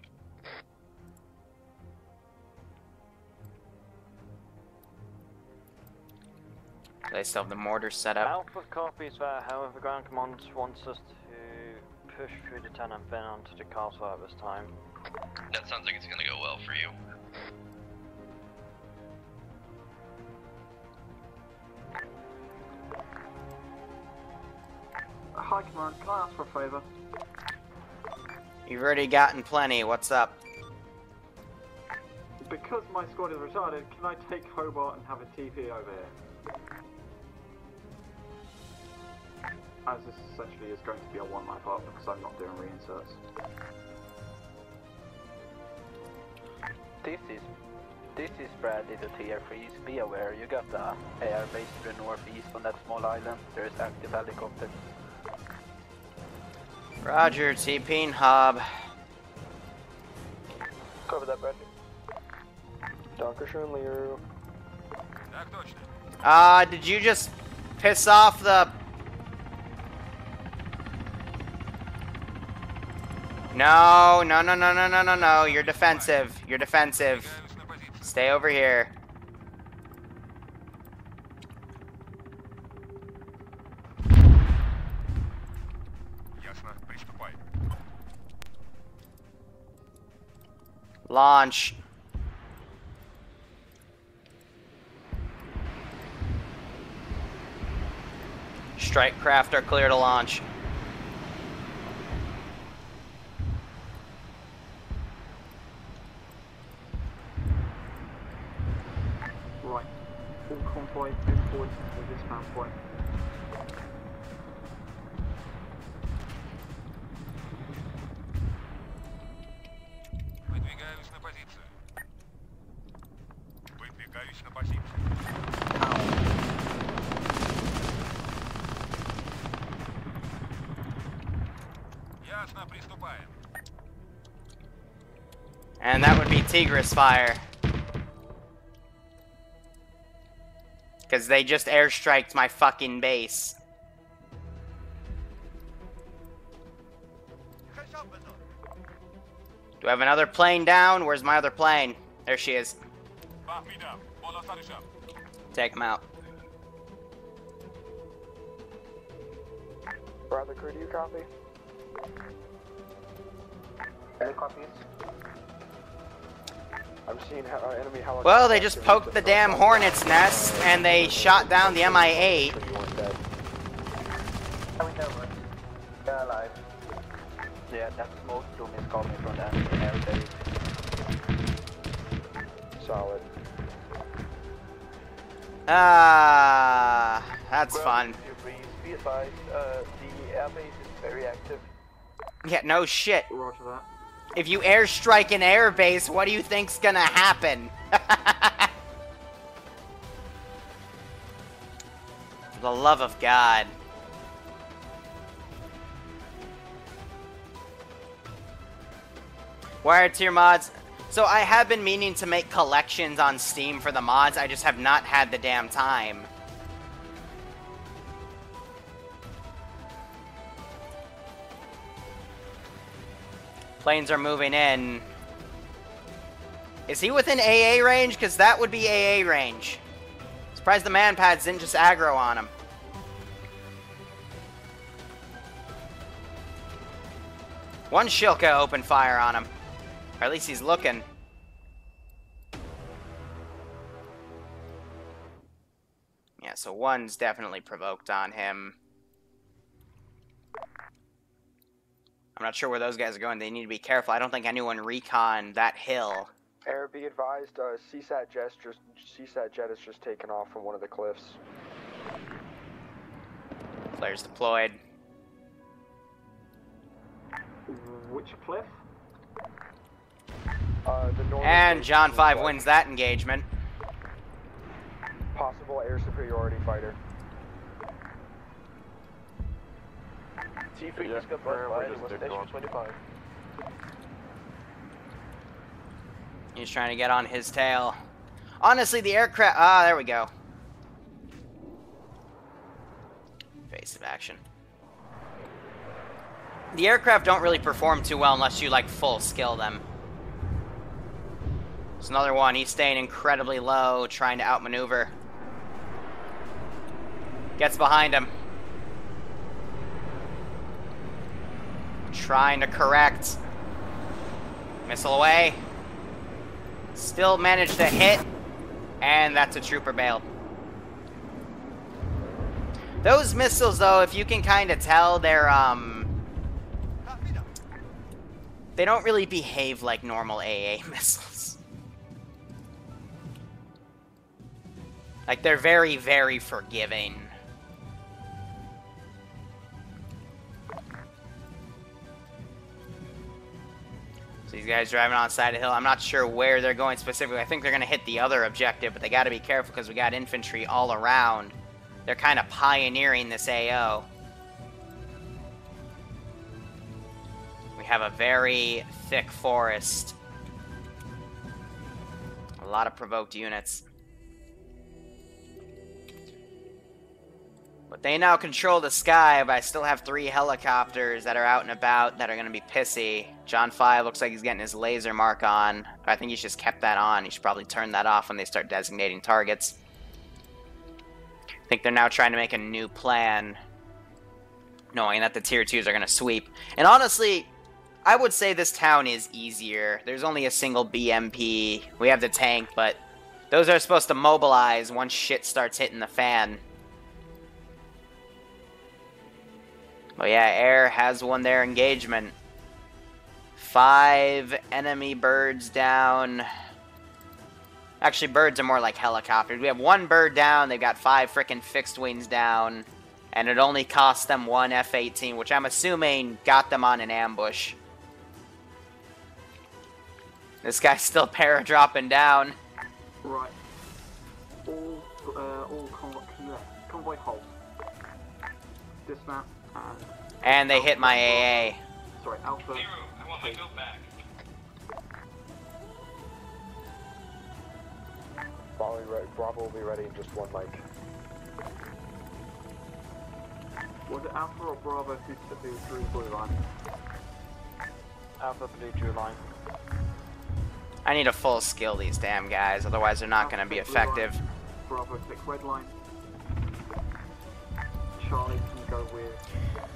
They still have the mortar set up. Alpha copies that, however, ground command wants us to push through the Lieutenant Ben onto the castle at this time. That sounds like it's gonna go well for you. Hi, Command, can I ask for a favour? You've already gotten plenty, what's up? Because my squad is retarded, can I take Hobart and have a TP over here? As this essentially is going to be a one-life up because I'm not doing reinserts. This is Bradley to Tier 3s. Be aware, you got the air base to the northeast on that small island. There is active helicopters. Roger, TPing hub. Cover that, Bradley. Dankeschön, Liru. Did you just piss off the... No, you're defensive. You're defensive. Stay over here. Launch. Strike craft are clear to launch. Right. Full convoy, move forward to the dismount point. Выдвигаюсь на позицию. Выдвигаюсь на позицию. Ясно, приступаем. And that would be Tigris fire. Because they just airstriked my fucking base. Do I have another plane down? Where's my other plane? There she is. Take him out. Brother crew, do you copy? Any copies? I'm seeing enemy helicopters. Well, they just poked the damn hornet's nest and they shot down the Mi-8. They're alive. Yeah, that smoke dome is coming from that air base. Solid. Ah, that's fun. Be advised, the air base is very active. Yeah, no shit. Roger that. If you airstrike an air base, what do you think's gonna happen? For the love of God. Wire tier mods. So I have been meaning to make collections on Steam for the mods, I just have not had the damn time. Planes are moving in. Is he within AA range? Because that would be AA range. Surprised the man-pads didn't just aggro on him. One Shilka opened fire on him. Or at least he's looking. Yeah, so one's definitely provoked on him. I'm not sure where those guys are going. They need to be careful. I don't think anyone reconned that hill. Air, be advised, CSAT jet has just taken off from one of the cliffs. Players deployed. Which cliff? The northern And base John is 5 like wins that engagement. Possible air superiority fighter. T3 just got bust by, it was station 25. He's trying to get on his tail. Honestly, the aircraft... Ah, there we go. Evasive action. The aircraft don't really perform too well unless you, like, full skill them. There's another one. He's staying incredibly low, trying to outmaneuver. Gets behind him. Trying to correct. Missile away. Still managed to hit. And that's a trooper bailed. Those missiles, though, if you can kind of tell, they're, they don't really behave like normal AA missiles. Like, they're very, very forgiving. So these guys driving on the side of the hill. I'm not sure where they're going specifically. I think they're going to hit the other objective, but they got to be careful because we got infantry all around. They're kind of pioneering this AO. We have a very thick forest. A lot of provoked units. But they now control the sky, but I still have 3 helicopters that are out and about that are going to be pissy. John 5 looks like he's getting his laser mark on. I think he's just kept that on. He should probably turn that off when they start designating targets. I think they're now trying to make a new plan, knowing that the tier 2s are going to sweep. And honestly, I would say this town is easier. There's only a single BMP. We have the tank, but those are supposed to mobilize once shit starts hitting the fan. Oh yeah, air has won their engagement. 5 enemy birds down. Actually, birds are more like helicopters. We have 1 bird down, they've got 5 frickin' fixed wings down. And it only cost them 1 F-18, which I'm assuming got them on an ambush. This guy's still para-dropping down. Right. All convoy halt. Dismount And they hit my AA. Sorry, Alpha. Liru, I want my goat back. Bravo will be ready in just 1 mic. Was it Alpha or Bravo who drew the blue line? Alpha Blue drew line. I need to full skill these damn guys, otherwise they're not going to be effective. Bravo pick red line. Charlie can go with...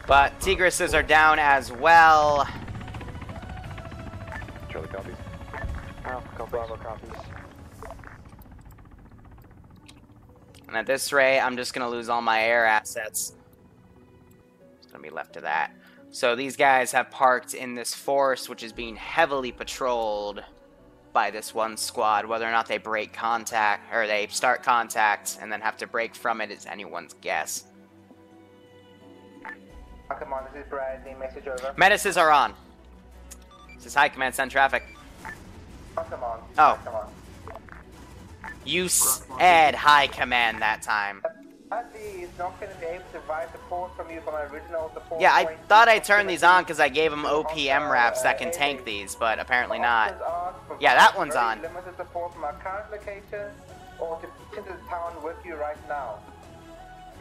But Tigrises are down as well. Charlie copies. Alpha Bravo copies. And at this rate, I'm just going to lose all my air assets. It's going to be left to that. So these guys have parked in this forest, which is being heavily patrolled by this one squad. Whether or not they break contact, or they start contact and then have to break from it is anyone's guess. Come on, this is Brad. The message over. Menaces are on. This is High Command, send traffic. Come on. Oh. Come on. You said High Command that time. Is not going to be able to provide support from you from an original support. Yeah, I thought I turned these on because I gave them OPM wraps that can tank these, but apparently not. Yeah, that one's on. Limited support from our current location or to into the town with you right now.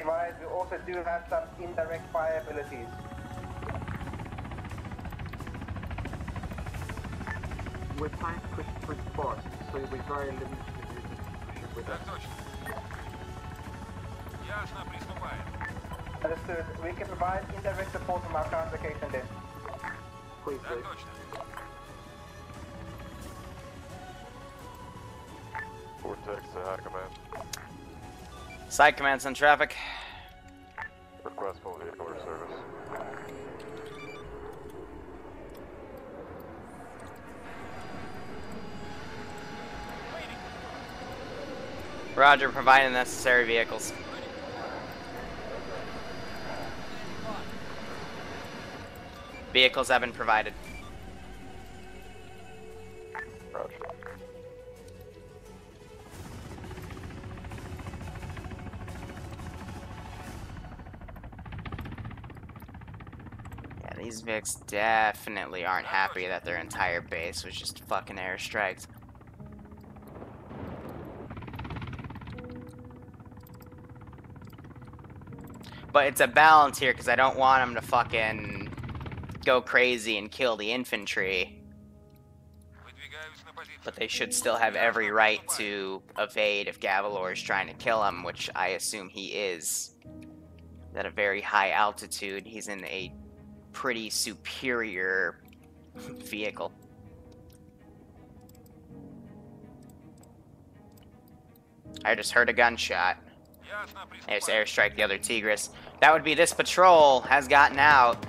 Right, we also do have some indirect fire abilities. We're planning to push through the forest, so you'll be very limited in pushing with us. Ясно, приступаем. Understood. We can provide indirect support from our current location then. Please do. Vortex to High Command. Side Command, send traffic. Request full vehicular service. Roger, providing necessary vehicles. Vehicles have been provided. Roger. Yeah, these Vics definitely aren't happy that their entire base was just fucking airstriked. But it's a balance here because I don't want them to fucking go crazy and kill the infantry. But they should still have every right to evade if Gavalor is trying to kill him, which I assume he is. At a very high altitude, he's in a pretty superior vehicle. I just heard a gunshot. I just airstrike the other Tigris. That would be this patrol has gotten out.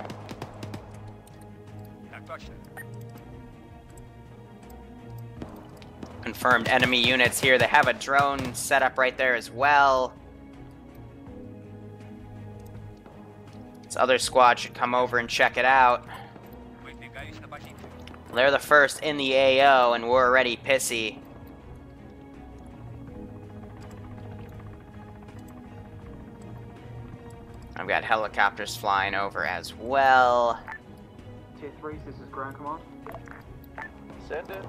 Confirmed enemy units here. They have a drone set up right there as well. This other squad should come over and check it out. They're the first in the AO and we're already pissy. I've got helicopters flying over as well. Tier 3s, this is ground command. Send it.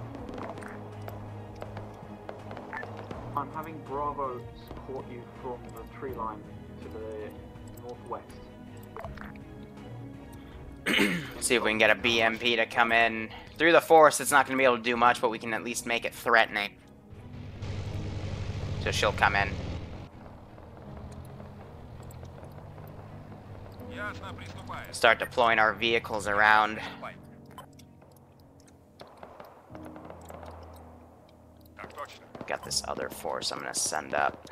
I'm having Bravo support you from the tree line to the northwest. See if we can get a BMP to come in. Through the forest, it's not going to be able to do much, but we can at least make it threatening. So she'll come in. Start deploying our vehicles around. Got this other force I'm going to send up.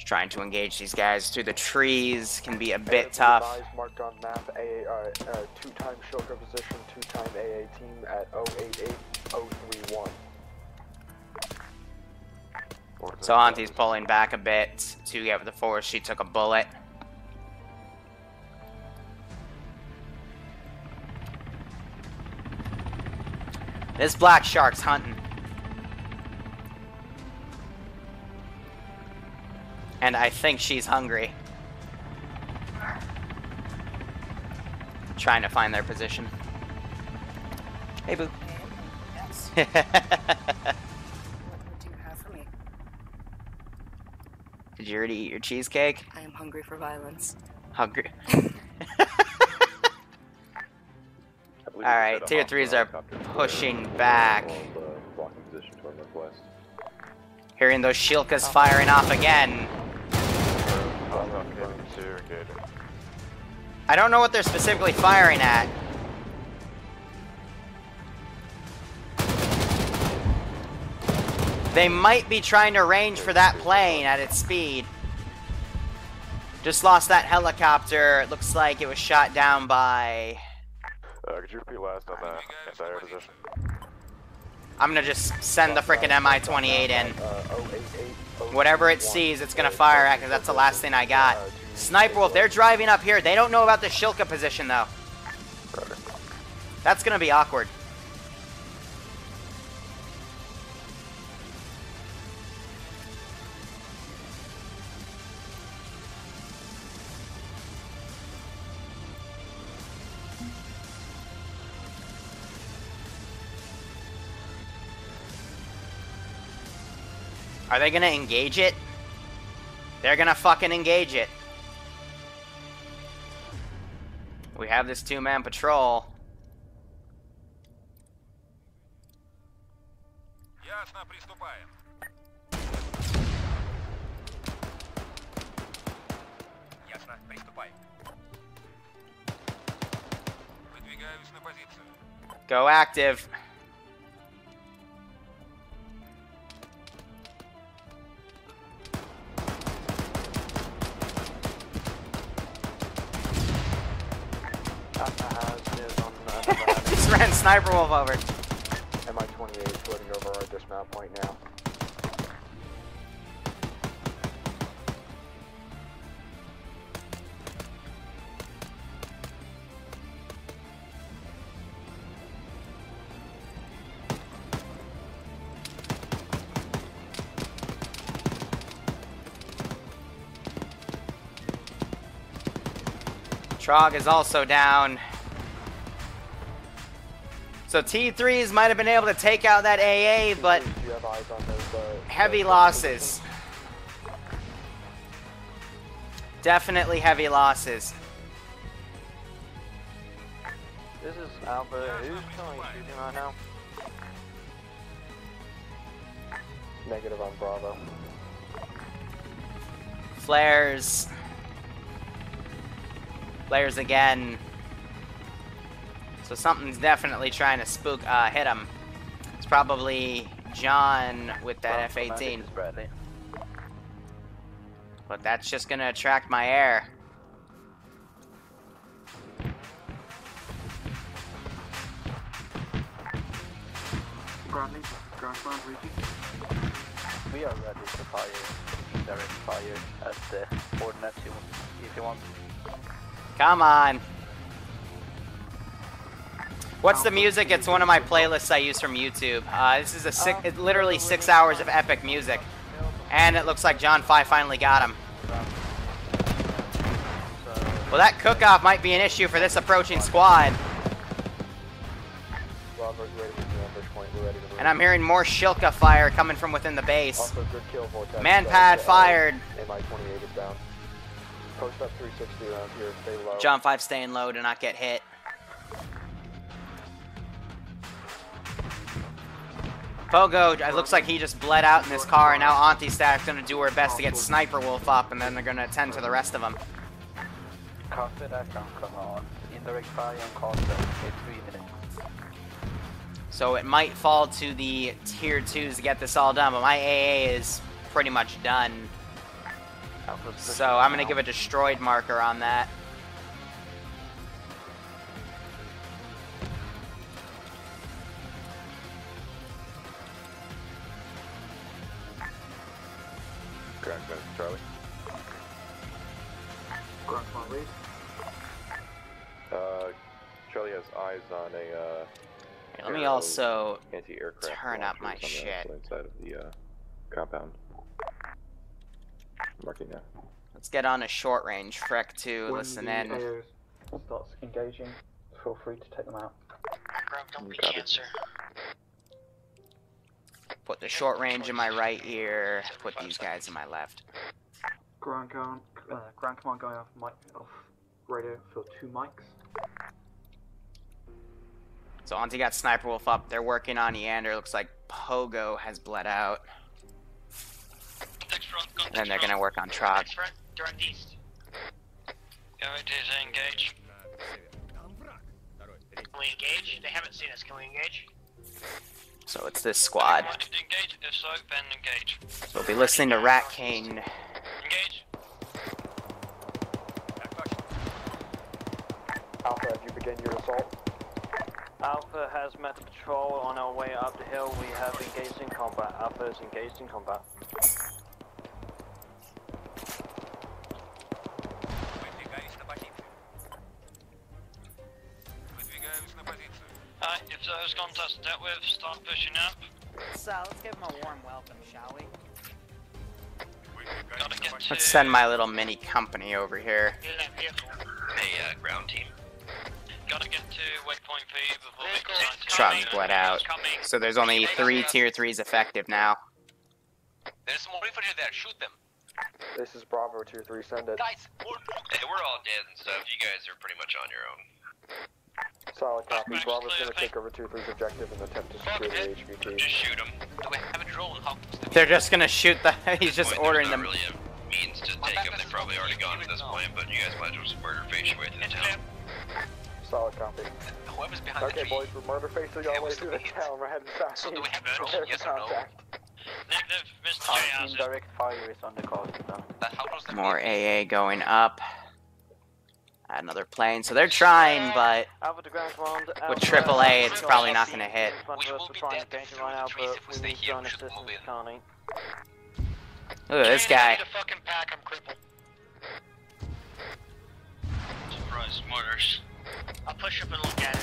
Trying to engage these guys through the trees can be a bit tough. Marked on map, two-time Shilka position, two-time AA team at 088031. So Auntie's pulling back a bit to get with the force. She took a bullet. This black shark's hunting. And I think she's hungry. Trying to find their position. Hey, boo. Yes. What do you have for me? Did you already eat your cheesecake? I am hungry for violence. Hungry. Alright, tier 3s are pushing back. Hearing those Shilkas firing off again. I don't know what they're specifically firing at. They might be trying to range for that plane at its speed. Just lost that helicopter. It looks like it was shot down by... could you repeat last on that anti-air position? I'm gonna just send the frickin' Mi-28 in. Whatever it sees, it's gonna fire at, because that's the last thing I got. Sniper Wolf, they're driving up here. They don't know about the Shilka position, though. That's gonna be awkward. Are they gonna engage it? They're gonna fucking engage it. We have this two-man patrol. Ясно, приступаем. Ясно, приступаем. Выдвигаюсь на позицию. Go active. Just ran Sniper Wolf over. Mi-28 is floating over our dismount point now. Trog is also down. So T3s might have been able to take out that AA, but heavy losses. Definitely heavy losses. This is Alpha. Who's currently shooting right now? Negative on Bravo. Flares. Flares again. So something's definitely trying to spook, hit him. It's probably John with that F-18. But that's just gonna attract my air. Bradley, grassland reaching. We are ready to fire, direct fire at the coordinates if you want. Come on. What's the music? It's one of my playlists I use from YouTube. This is it's literally 6 hours of epic music. And it looks like John 5 finally got him. Well, that cook-off might be an issue for this approaching squad. And I'm hearing more Shilka fire coming from within the base. Man-pad fired. Mi-28 is down. Post up 360 around here, stay low. John 5 staying low to not get hit. Pogo, it looks like he just bled out in this car, and now Auntie Stack's gonna do her best to get Sniper Wolf up, and then they're gonna attend to the rest of them. Copy that, come on. Indirect fire on cost in 3 minutes. So it might fall to the tier 2s to get this all done, but my AA is pretty much done. So I'm gonna give a destroyed marker on that. Ground command Charlie. Ground command lead. Charlie has eyes on a Let me also anti-aircraft turn up my launchers on the shit. inside of the compound. Marking now. Let's get on a short range. Freck to When listen the in. AO starts engaging, feel free to take them out. Don't be cancer. Put the short range in my right ear. Put these guys in my left. Ground command going off radio for 2 mics. So Auntie got Sniper Wolf up. They're working on Eander. Looks like Pogo has bled out. And then they're gonna work on Trog. Direct east. Go to engage. Can we engage? They haven't seen us. Can we engage? So it's this squad. Engage. If so, then engage. So we'll be listening to Rat King. Engage. Alpha, as you begin your assault. Alpha has met the patrol on our way up the hill. We have engaged in combat. Alpha is engaged in combat. If those contacts dealt with, start pushing up. So let's give them a warm welcome, shall we? Gotta get to... Let's send my little mini company over here. Hey, ground team. Gotta get to waypoint P before we decide to... Trog's bled out. So there's only 3 tier 3s effective now. There's more infantry there, shoot them. This is Bravo Tier 3, send it. Guys, Hey, we're all dead and stuff. You guys are pretty much on your own. Solid copy. Bravo's gonna take over Tier 3's objective and attempt to secure the HVT. Just shoot them. do we have a drone? How They're just gonna shoot the... He's just ordering them. Really a means to take them. They've probably already gone at this point, but you guys might as well just murder face your way through the town. Solid copy. Whoever's behind the Okay, tree. boys, we're murder facing our way through the town. We're heading south. So do we have a drone? Yes or no? Negative, Mr. Our J. indirect fire is on the coast now. How close the More AA going up. Another plane. So they're trying, but Alpha to ground command. with AAA, it's probably not gonna hit. We're trying to engage right now, but we need drone assistance, Connie. Look at this guy. fucking pack, I'm crippled. Surprise, mortars. I'll push up and look at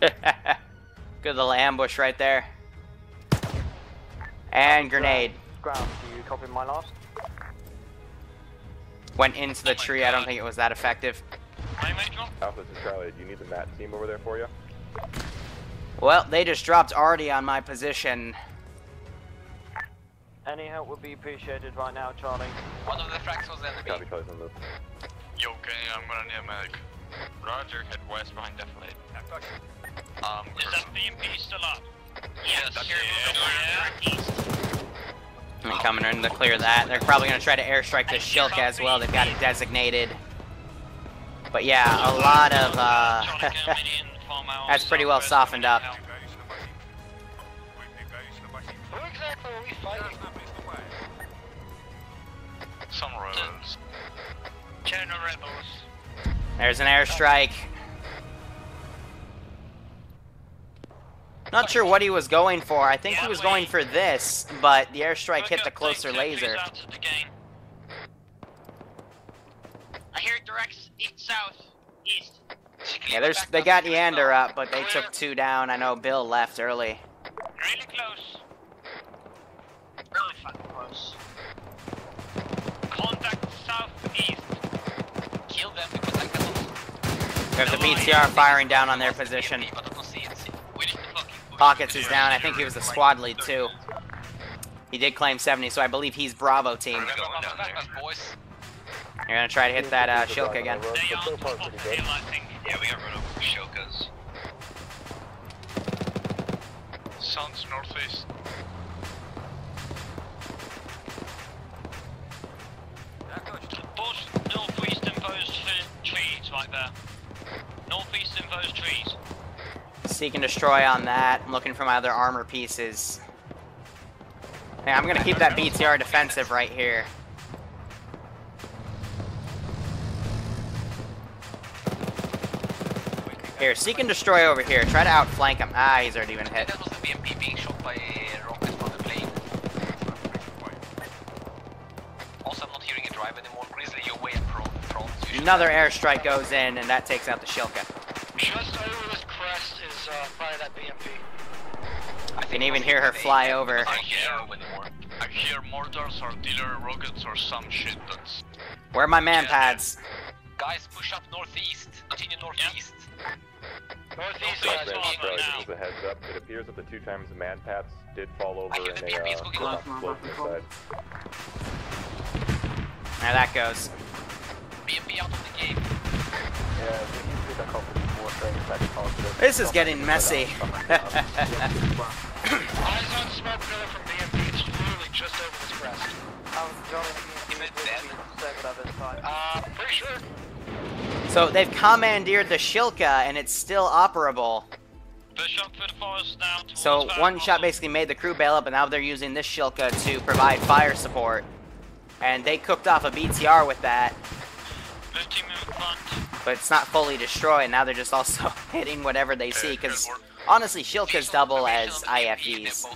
it. Good little ambush right there. And grenade. Ground, do you copy my last? Went into the tree. I don't think it was that effective. Alpha to Charlie, do you need the MAT team over there for you? Well, they just dropped Artie on my position. Any help would be appreciated right now, Charlie. One of the frags was enemy. Copy, Charlie's on the... You okay? I'm gonna need a medic. Roger, head west behind defilade. Is that BMP still up? Yes. I'm coming in to clear that. They're probably going to try to airstrike this Shilk as well. They've got it designated. But yeah, a lot of... that's pretty well softened up. Who exactly are we fighting? Some rebels. China rebels. There's an airstrike. Not sure what he was going for. I think he was going for this, but the airstrike hit the closer laser. I hear it directs east, south, east. Yeah, they got Eander up, but they took 2 down. I know Bill left early. Really close. Really fucking close. Contact southeast. Kill them because I cannot. We have the BTR firing down on their position. Pockets is down. I think he was the squad lead too. He did claim 70, so I believe he's Bravo team. You're gonna try to hit that Shilka again. Yeah, we got run over with Shilkas. Sounds northeast. Both northeast imposed trees right there. Northeast imposed trees. Seek and destroy on that. I'm looking for my other armor pieces. Hey, I'm gonna keep that BTR defensive right here. Here, seek and destroy over here. Try to outflank him. Ah, he's already been hit. That was the BMP being shot by rockets from the plane. Also, I'm not hearing a drive anymore. Grizzly, you're way up front. Another airstrike goes in, and that takes out the Shilka. Just over this crest is probably that BMP. I can even hear her fly over. I hear mortars, artillery, rockets, or some shit that's... Where are my man pads? Guys, push up northeast. Continue northeast. Northeast is right now. As a heads up, it appears that the 2 times the man pats did fall over in a side. There that goes. BMP out of the game. Yeah, we usually don't cover more things that positive. This is getting messy. Eyes on smoke pillar from BMP. It's literally just over this crest. Pretty sure. So they've commandeered the Shilka, and it's still operable. So one shot basically made the crew bail up, and now they're using this Shilka to provide fire support. And they cooked off a BTR with that. But it's not fully destroyed. Now they're just also hitting whatever they see, because honestly, Shilkas double as IFVs.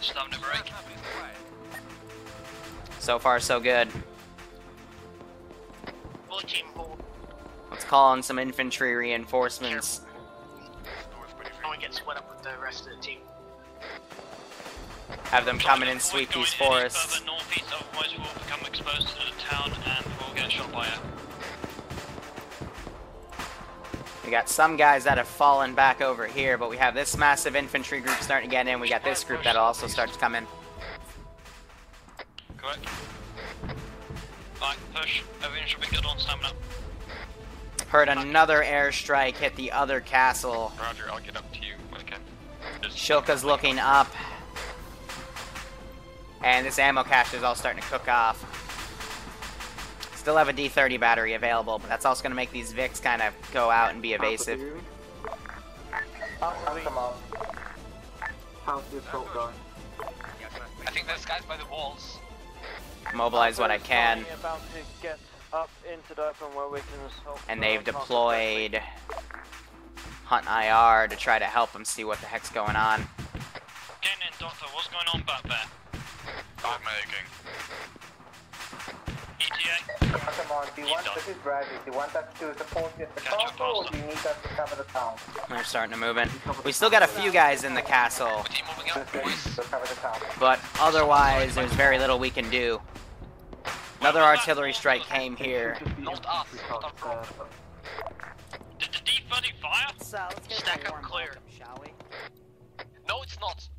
Stop the break. So far, so good. Full team hold. Let's call on some infantry reinforcements. I want to get split up with the rest of the team. Have them come in and sweep these forests. Further northeast, otherwise we'll become exposed to the town and we'll get shot by it. We got some guys that have fallen back over here, but we have this massive infantry group starting to get in. We got this group that'll also start to come in. Correct. Alright, push. Everything should be good on stamina. Heard another airstrike hit the other castle. Roger, I'll get up to you when I can. Shilka's looking up. And this ammo cache is all starting to cook off. Still have a D30 battery available, but that's also going to make these Vics kind of go out and be evasive. How's the assault going? I think there's guys by the walls. Mobilize what I can. About to get up into the open where we can And they've deployed Hunt IR to try to help them see what the heck's going on. Getting in, Doctor. What's going on back there? Not making. ETA. Come on, do you want, this is Bradley, do you want us to support you at the castle, or do you need us to cover the town? They're starting to move in. We still got a few guys in the castle, but otherwise there's very little we can do. Another artillery strike came here. Not us, not our problem. Did the D30 fire? Stack up clear. Shall we? No, it's not.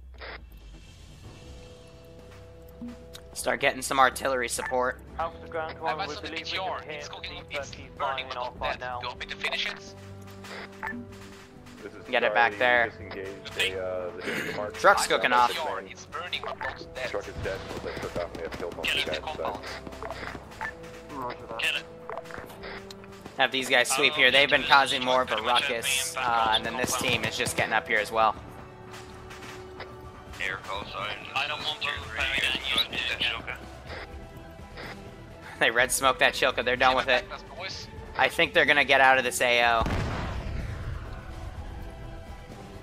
Start getting some artillery support. Off the ground I one, might we the believe we BTR. can hit It's burning, D30 but not dead. You want me to finish it? Get it back there. Truck's cooking off. It's burning, but not dead. Truck is dead, so they took off and they have killed most of the guys inside. Get it. Have these guys sweep here. They've been causing more of a ruckus, and then this team is just getting up here as well. Air call sign. I don't want to use it again. They red smoked that Shilka. They're done with it. I think they're gonna get out of this AO.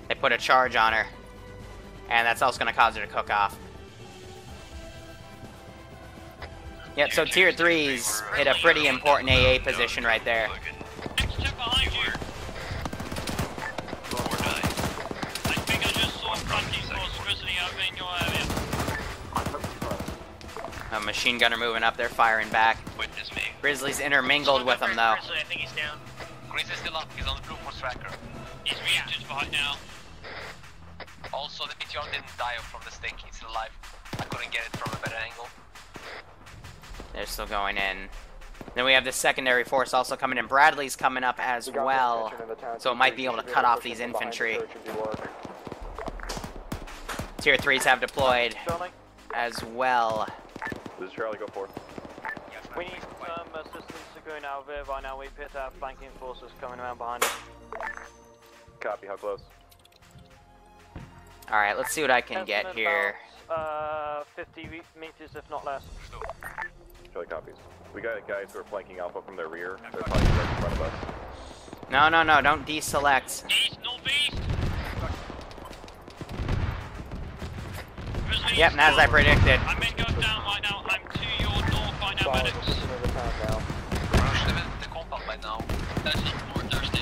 They put a charge on her, and that's also gonna cause her to cook off. Yep, so tier 3's hit a pretty important AA position right there. Next step behind you. I think I just saw Frankie Force Grizzly over in your area. A machine gunner moving up, they're firing back. Witness me. Grizzly's intermingled with them though. Grizzly, I think he's down. Grizzly's still up, he's on the blue force tracker. He's reacted right now. Also, the BTR didn't die from the stick, he's still alive. I couldn't get it from a better angle. They're still going in. Then we have the secondary force also coming in. Bradley's coming up as well, so it might be able to cut off these infantry. Tier 3's have deployed as well. This is Charlie, go for it. We need some assistance to go out there right now. We've hit our flanking forces coming around behind us. Copy, how close? Alright, let's see what I can get Estimate here. about, 50 meters, if not less. Charlie copies. We got guys who are flanking Alpha from their rear. They're probably right in front of us. No, no, no, don't deselect. East, northeast. Yep, as I predicted. I'm in goes down right now. I'm to your north right now, medics. Push them in the compound right now. That's not more thirsty.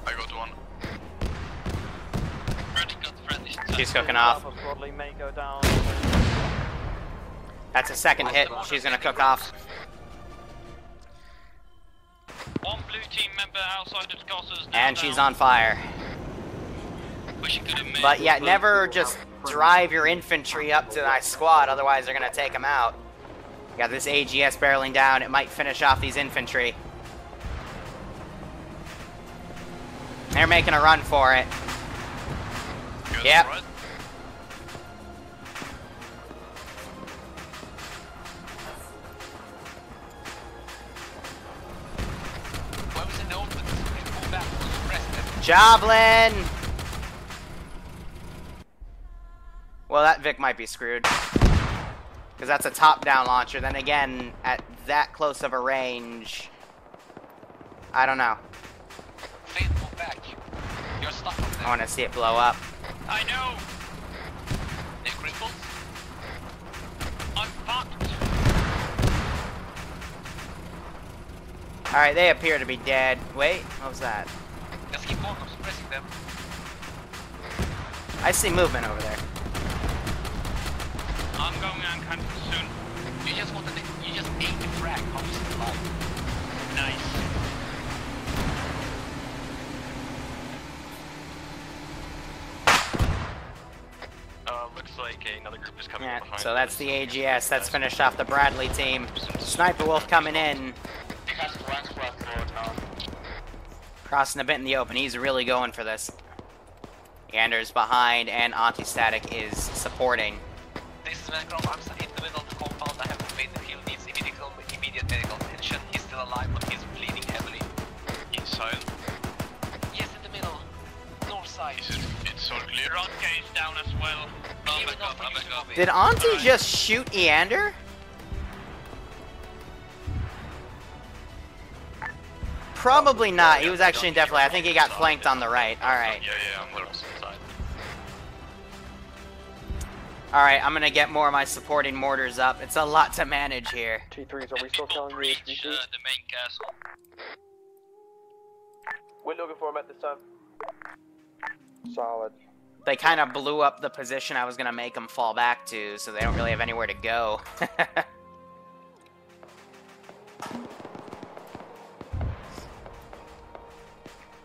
I got one. She's cooking off. Broadly may go down. That's a second hit. She's gonna cook off. One blue team member outside of Goss's. And she's on fire. But yeah, never just drive your infantry up to my squad, otherwise they're gonna take them out. Got this AGS barreling down, it might finish off these infantry. They're making a run for it. Yep. Joblin! Well, that Vic might be screwed. Because that's a top-down launcher. Then again, at that close of a range... I don't know. You're stuck up there. I want to see it blow up. I know! They're crippled. I'm fucked. Alright, they appear to be dead. Wait, what was that? Just keep on suppressing them. I see movement over there. I'm going unconscious soon. You just want to you just aim the frag, how is it alive? Nice. Looks like another group is coming Yeah, behind. so that's the AGS. That's finished off the Bradley team. Sniper Wolf coming in. Crossing a bit in the open. He's really going for this. Anders behind and Anti-Static is supporting. This is Macron. I'm in the middle of the compound. I have to wait until he needs immediate medical attention. He's still alive, but he's bleeding heavily. Inside. Yes, in the middle. North side. It's all clear. Rod is down as well. I'm back up. Did Auntie just shoot Eander? Probably not. He was actually definitely. I think he got flanked on the right. Alright. Yeah, I'm literally inside. Alright, I'm gonna get more of my supporting mortars up. It's a lot to manage here. T3s, are we still telling you HVC? The main castle. We're looking for him at this time. Solid. They kind of blew up the position I was gonna make them fall back to, so they don't really have anywhere to go.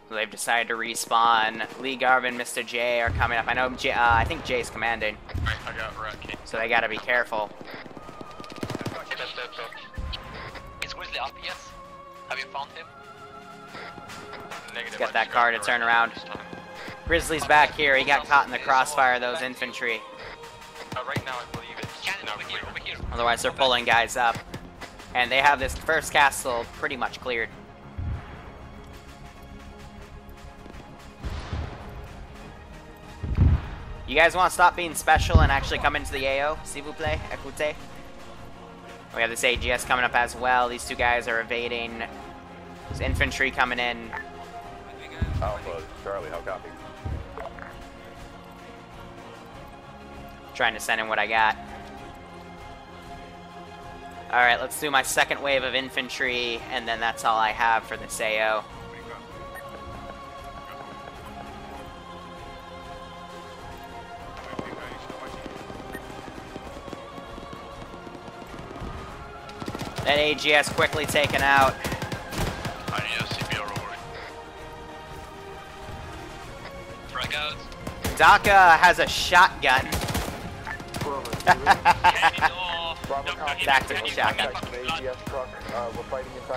So they've decided to respawn. Lee Garvin, Mr. J are coming up. I know I think Jay's commanding. Right, I got Rat King. So they gotta be careful. Is Grizzly up, yes? Have you found him? Let's get that car to turn around. Grizzly's back here. He got caught in the crossfire of those infantry. Right now, I believe it's over here. Otherwise, they're pulling guys up. And they have this first castle pretty much cleared. You guys want to stop being special and actually come into the AO? S'il vous plaît, écoutez. We have this AGS coming up as well. These two guys are evading. There's infantry coming in. Alpha, Charlie, how copy? Trying to send in what I got. Alright, let's do my second wave of infantry, and then that's all I have for this AO. That AGS quickly taken out. I need a CPR over. Frag out. Daka has a shotgun. Tactical shotgun.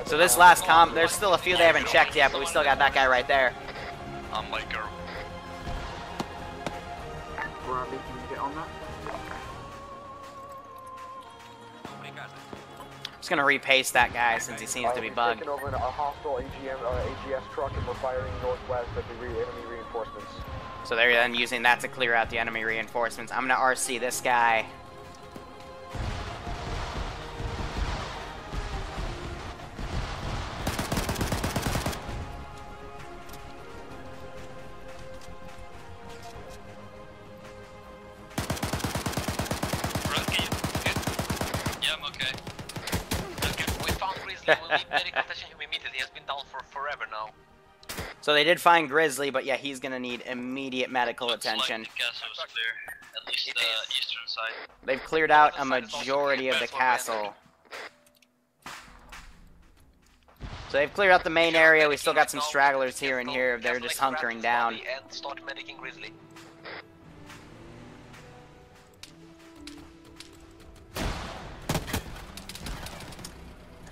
So this last comp, there's still a few they haven't checked yet, but we still got that guy right there. I'm like girl. Bradley, can you get on that? Just gonna repaste that guy since he seems to be bugged. We've taken over a hostile AGS truck and we're firing northwest at the enemy reinforcements. So they're then using that to clear out the enemy reinforcements. I'm gonna RC this guy. Yeah, I'm okay. Okay, we found Grizzly. We'll need medical attention him immediately. He has been down for forever now. So they did find Grizzly, but yeah, he's gonna need immediate medical attention. Like the castle is clear, at least the eastern side. They've cleared out a majority of the castle. So they've cleared out the main area. We still got some stragglers here and here. They're just hunkering down. And start medicing Grizzly.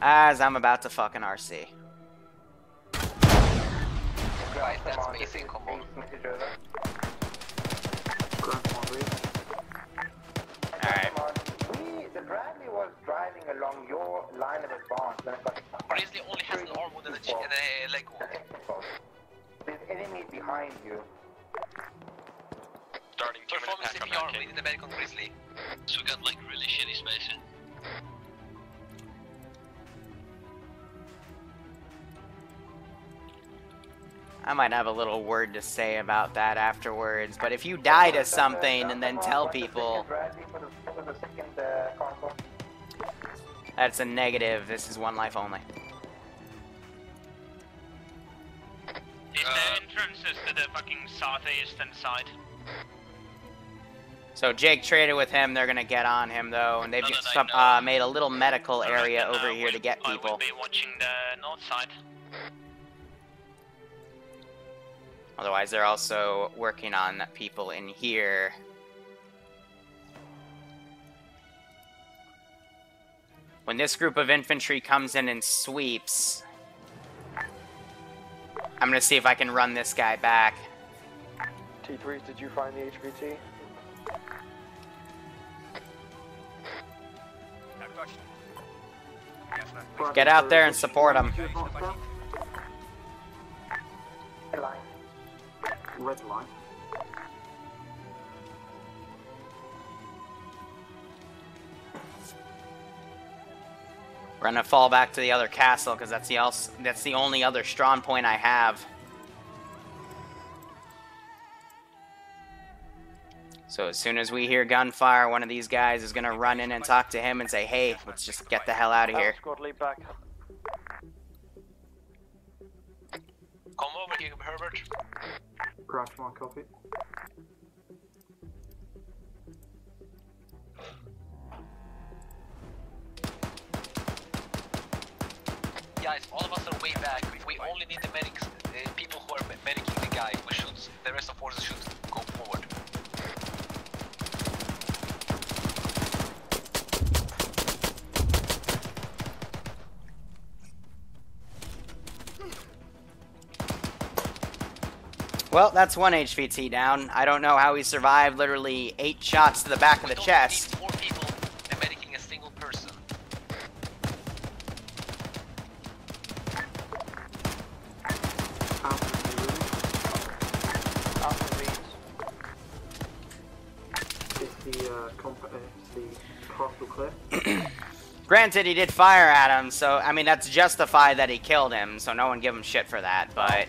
As I'm about to fucking RC. Right, that's amazing, come on. Alright. The Bradley was driving along your line of advance. Grizzly only has an arm with a leg wound. There's enemy behind you. Starting to perform CPR, we need the medic on Grizzly. So we got like really shitty spacing. I might have a little word to say about that afterwards, but if you die to something and then tell people, that's a negative. This is one life only. Is the entrances to the fucking southeastern side? So Jake traded with him. They're gonna get on him though, and they've made a little medical area over here to get people. I will be watching the north side. Otherwise, they're also working on people in here. When this group of infantry comes in and sweeps, I'm gonna see if I can run this guy back. T3s, did you find the HVT? Get out there and support him. Red line. We're gonna fall back to the other castle because that's the only other strong point I have. So as soon as we hear gunfire, one of these guys is gonna run in and talk to him and say, "Hey, let's just get the hell out of here." Squad lead back. Come over here, Herbert. Crash my copy. Guys, all of us are way back. We only need the medics, people who are medicing the guy. We should, the rest of forces should go forward. Well, that's one HVT down. I don't know how he survived literally 8 shots to the back of the chest. Need 4 people and medicing a single person. Is the castle clear? Granted, he did fire at him, so, I mean, that's justified that he killed him, so no one give him shit for that, but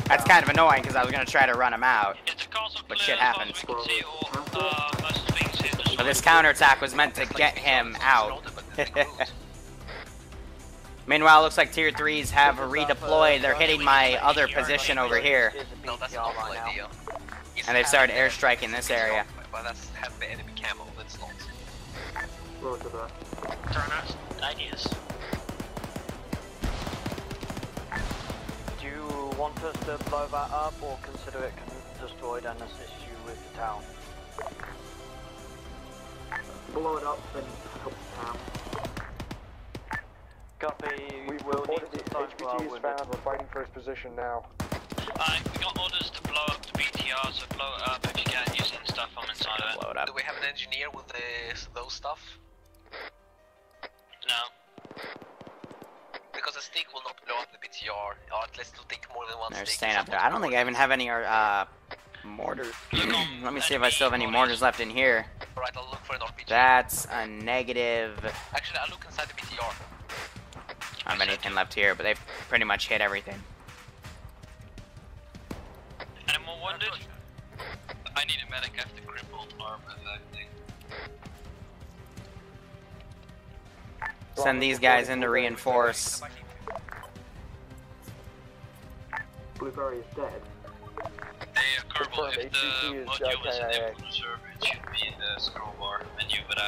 that's kind of annoying because I was going to try to run him out, but shit happens. But this counterattack was meant to get him out. Meanwhile, it looks like tier 3s have redeployed. They're hitting my other position over here. No, that's an awful idea. And they've started airstriking this area. But that's have the enemy camo, that's not. Roger that. Turn out ideas. Do you want us to blow that up or consider it destroyed and assist you with the town? Blow it up and help the town. Copy. We've reported the HVT is found. We're fighting for his position now. We got orders to blow up the BTR, so blow it up if you can, using stuff from inside of it. Blow it up. Do we have an engineer with those stuff? No. Because a stick will not blow up the BTR, or at least it'll take more than one They're stick. staying up there. I don't think I even have any mortars. Let me see if I still have any mortars left in here. Alright, I'll look for an RPG. That's a negative. Actually, I'll look inside the BTR. I don't have anything left here, but they've pretty much hit everything. Any more wounded? I need a medic after crippled Arma thing. Send these guys in to reinforce. Blueberry is dead. Hey, Kerbal, if the module is in the input server, it should be in the scroll bar menu, but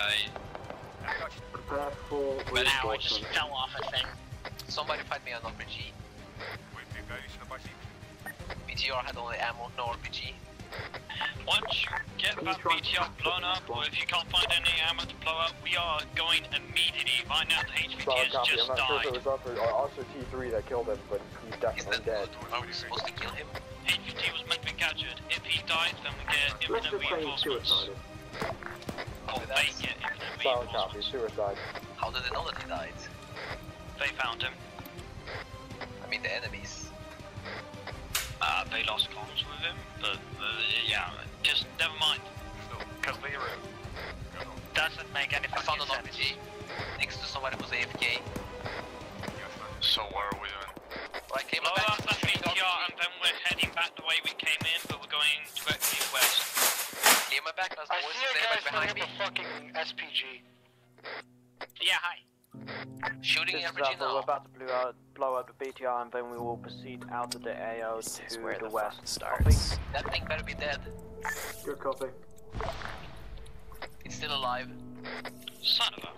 Prepare for Now I just fell off a thing. Somebody find me an RPG. BTR had only ammo, no RPG. once you get that BTR blown up, or if you can't find any ammo to blow up, we are going immediately. Right now, the HVT has just I'm not sure died. if it was Officer T3 that killed him, but he's definitely dead. Are we supposed to kill him? HVT was meant to be captured. If he dies, then we get infinite reinforcements. Oh, they get infinite Solid copy, reinforcements. suicide. How did they know that he died? They found him. I mean the enemies. They lost comms with him, but yeah, just never mind. Because Liru doesn't make any I found fucking an sense. RPG next to somebody who's AFK. So what are we doing? Well, I came Blow back up that BTR and then we're heading back the way we came in, but we're going directly west. Came back, that's I see you guys behind me. a fucking SPG. Yeah, hi. Shooting This is RPG we're now. about to blow up the BTR and then we will proceed out of the AO to where the the west. fun starts. That thing better be dead. Good copy. It's still alive. Son of a...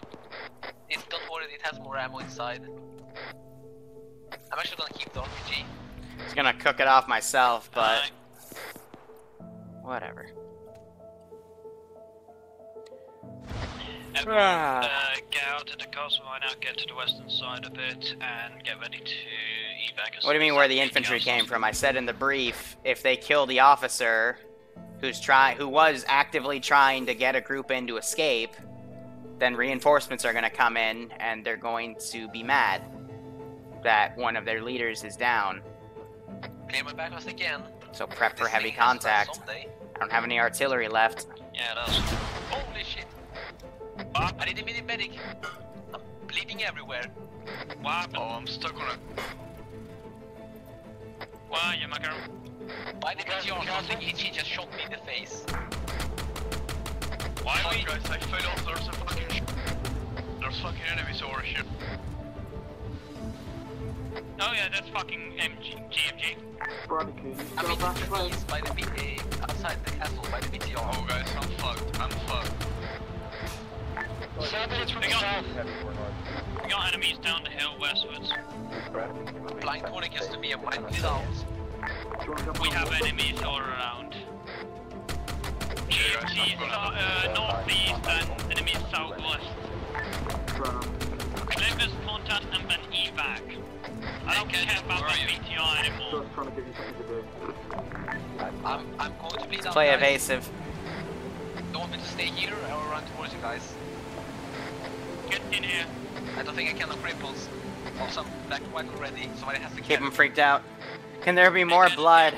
Don't worry, it has more ammo inside. I'm actually gonna keep the RPG. I was gonna cook it off myself, but whatever. Everyone, get out to the castle right now, get to the western side of it, and get ready to evac us. What do you mean where the infantry came from? I said in the brief, if they kill the officer who was actively trying to get a group in to escape, then reinforcements are going to come in and they're going to be mad that one of their leaders is down. Clear my backlist again. So prep for This heavy thing has contact. someday. I don't have any artillery left. Yeah, it does. Holy shit. I need a mini medic. I'm bleeding everywhere. What happened? Oh, I'm stuck on it. Why, you my girl? Why did BTR something he just shot me in the face? Why are we? Guys, I fell off, there's a fucking there's fucking enemies over here. Oh yeah, that's fucking GMG. Brother, can you I go mean, back the away? trees by the outside the castle by the BTR. Oh guys, I'm fucked, I'm fucked. 7 minutes from We the got- south. We got enemies down the hill westwards. Blind corner gets to me and mine is out. We have enemies all around. GMG northeast and enemies southwest. Clear this contact and then evac. I don't care about my BTR anymore. Just trying to give you something to do. I'm going to bleed Let's out. play guys. evasive. You want me to stay here or run towards you guys? Get in here. I don't think I can have cripples. Also, black and white already. Somebody has to Keep them freaked out. Can there be more blood?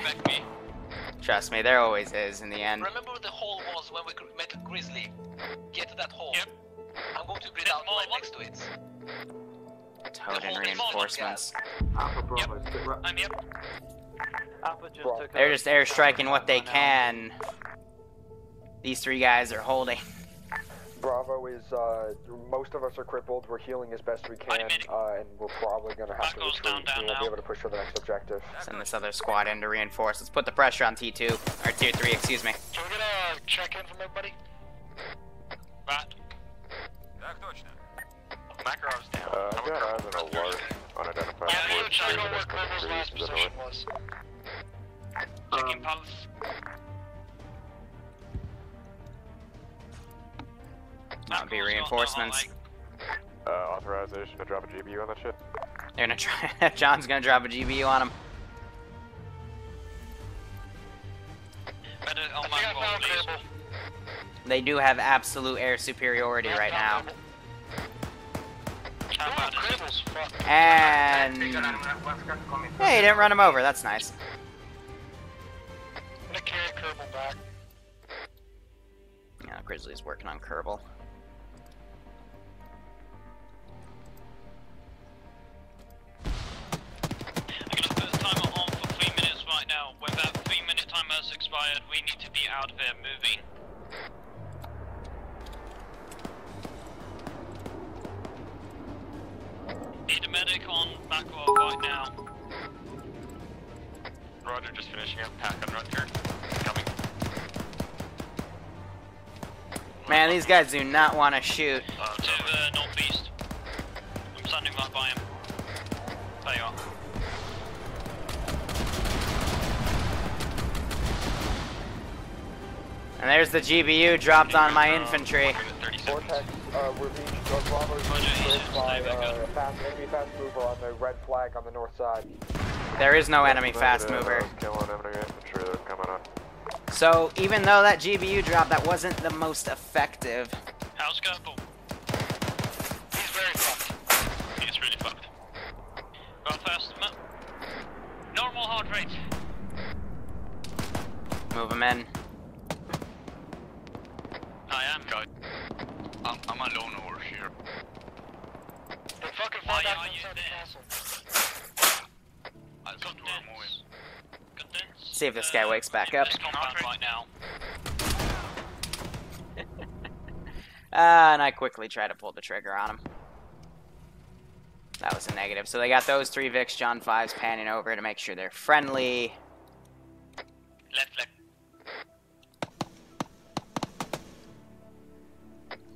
Trust me, there always is in the end. Remember where the hole was when we met Grizzly? Get to that hole. Yep. I'm going to bleed out right next to it. Toad and reinforcements. Alpha Bravo, sit right. I'm here. Alpha just took They're just airstriking what they can. These three guys are holding. Bravo is, most of us are crippled, we're healing as best we can, and we're probably gonna have to retreat, we won't be able to push for the next objective. Send this other squad in to reinforce. Let's put the pressure on T2, or Tier 3, excuse me. Can we get a check-in from everybody? Right. Makarov's down. I've got eyes on a large unidentified Yeah, force check moving on where from the Clover's trees last to the position north. was. Checking pulse. That'll be reinforcements. Authorization to drop a GBU on that shit? They're gonna try. John's gonna drop a GBU on them. Better on my wall, please. They do have absolute air superiority right now. And hey, you didn't run him over. That's nice. I'm gonna carry Kerbal back. Yeah, Grizzly's working on Kerbal. Timer on for 3 minutes right now. When that 3-minute timer has expired, we need to be out of here, moving. Need a medic on Macro right now. Roger, just finishing up. Pack on Rutger. Coming. Man, these guys do not want to shoot. To the northeast. I'm standing right by him. There you are. And there's the GBU dropped on my infantry. Vortex, we're being Bravo's being by enemy fast mover on the red flag on the north side. There is no enemy fast mover. Killing enemy infantry, they're coming up. So even though that GBU drop, that wasn't the most effective. How's Kerbal? He's very fucked. He's really fucked. Go fast, normal heart rate. Move him in. I am. Guys, I'm alone over here. They fucking find out inside the castle. I'll go to our moving. See if this guy wakes back up. Right now. And I quickly try to pull the trigger on him. That was a negative. So they got those 3 Vics, John 5s panning over to make sure they're friendly. Left.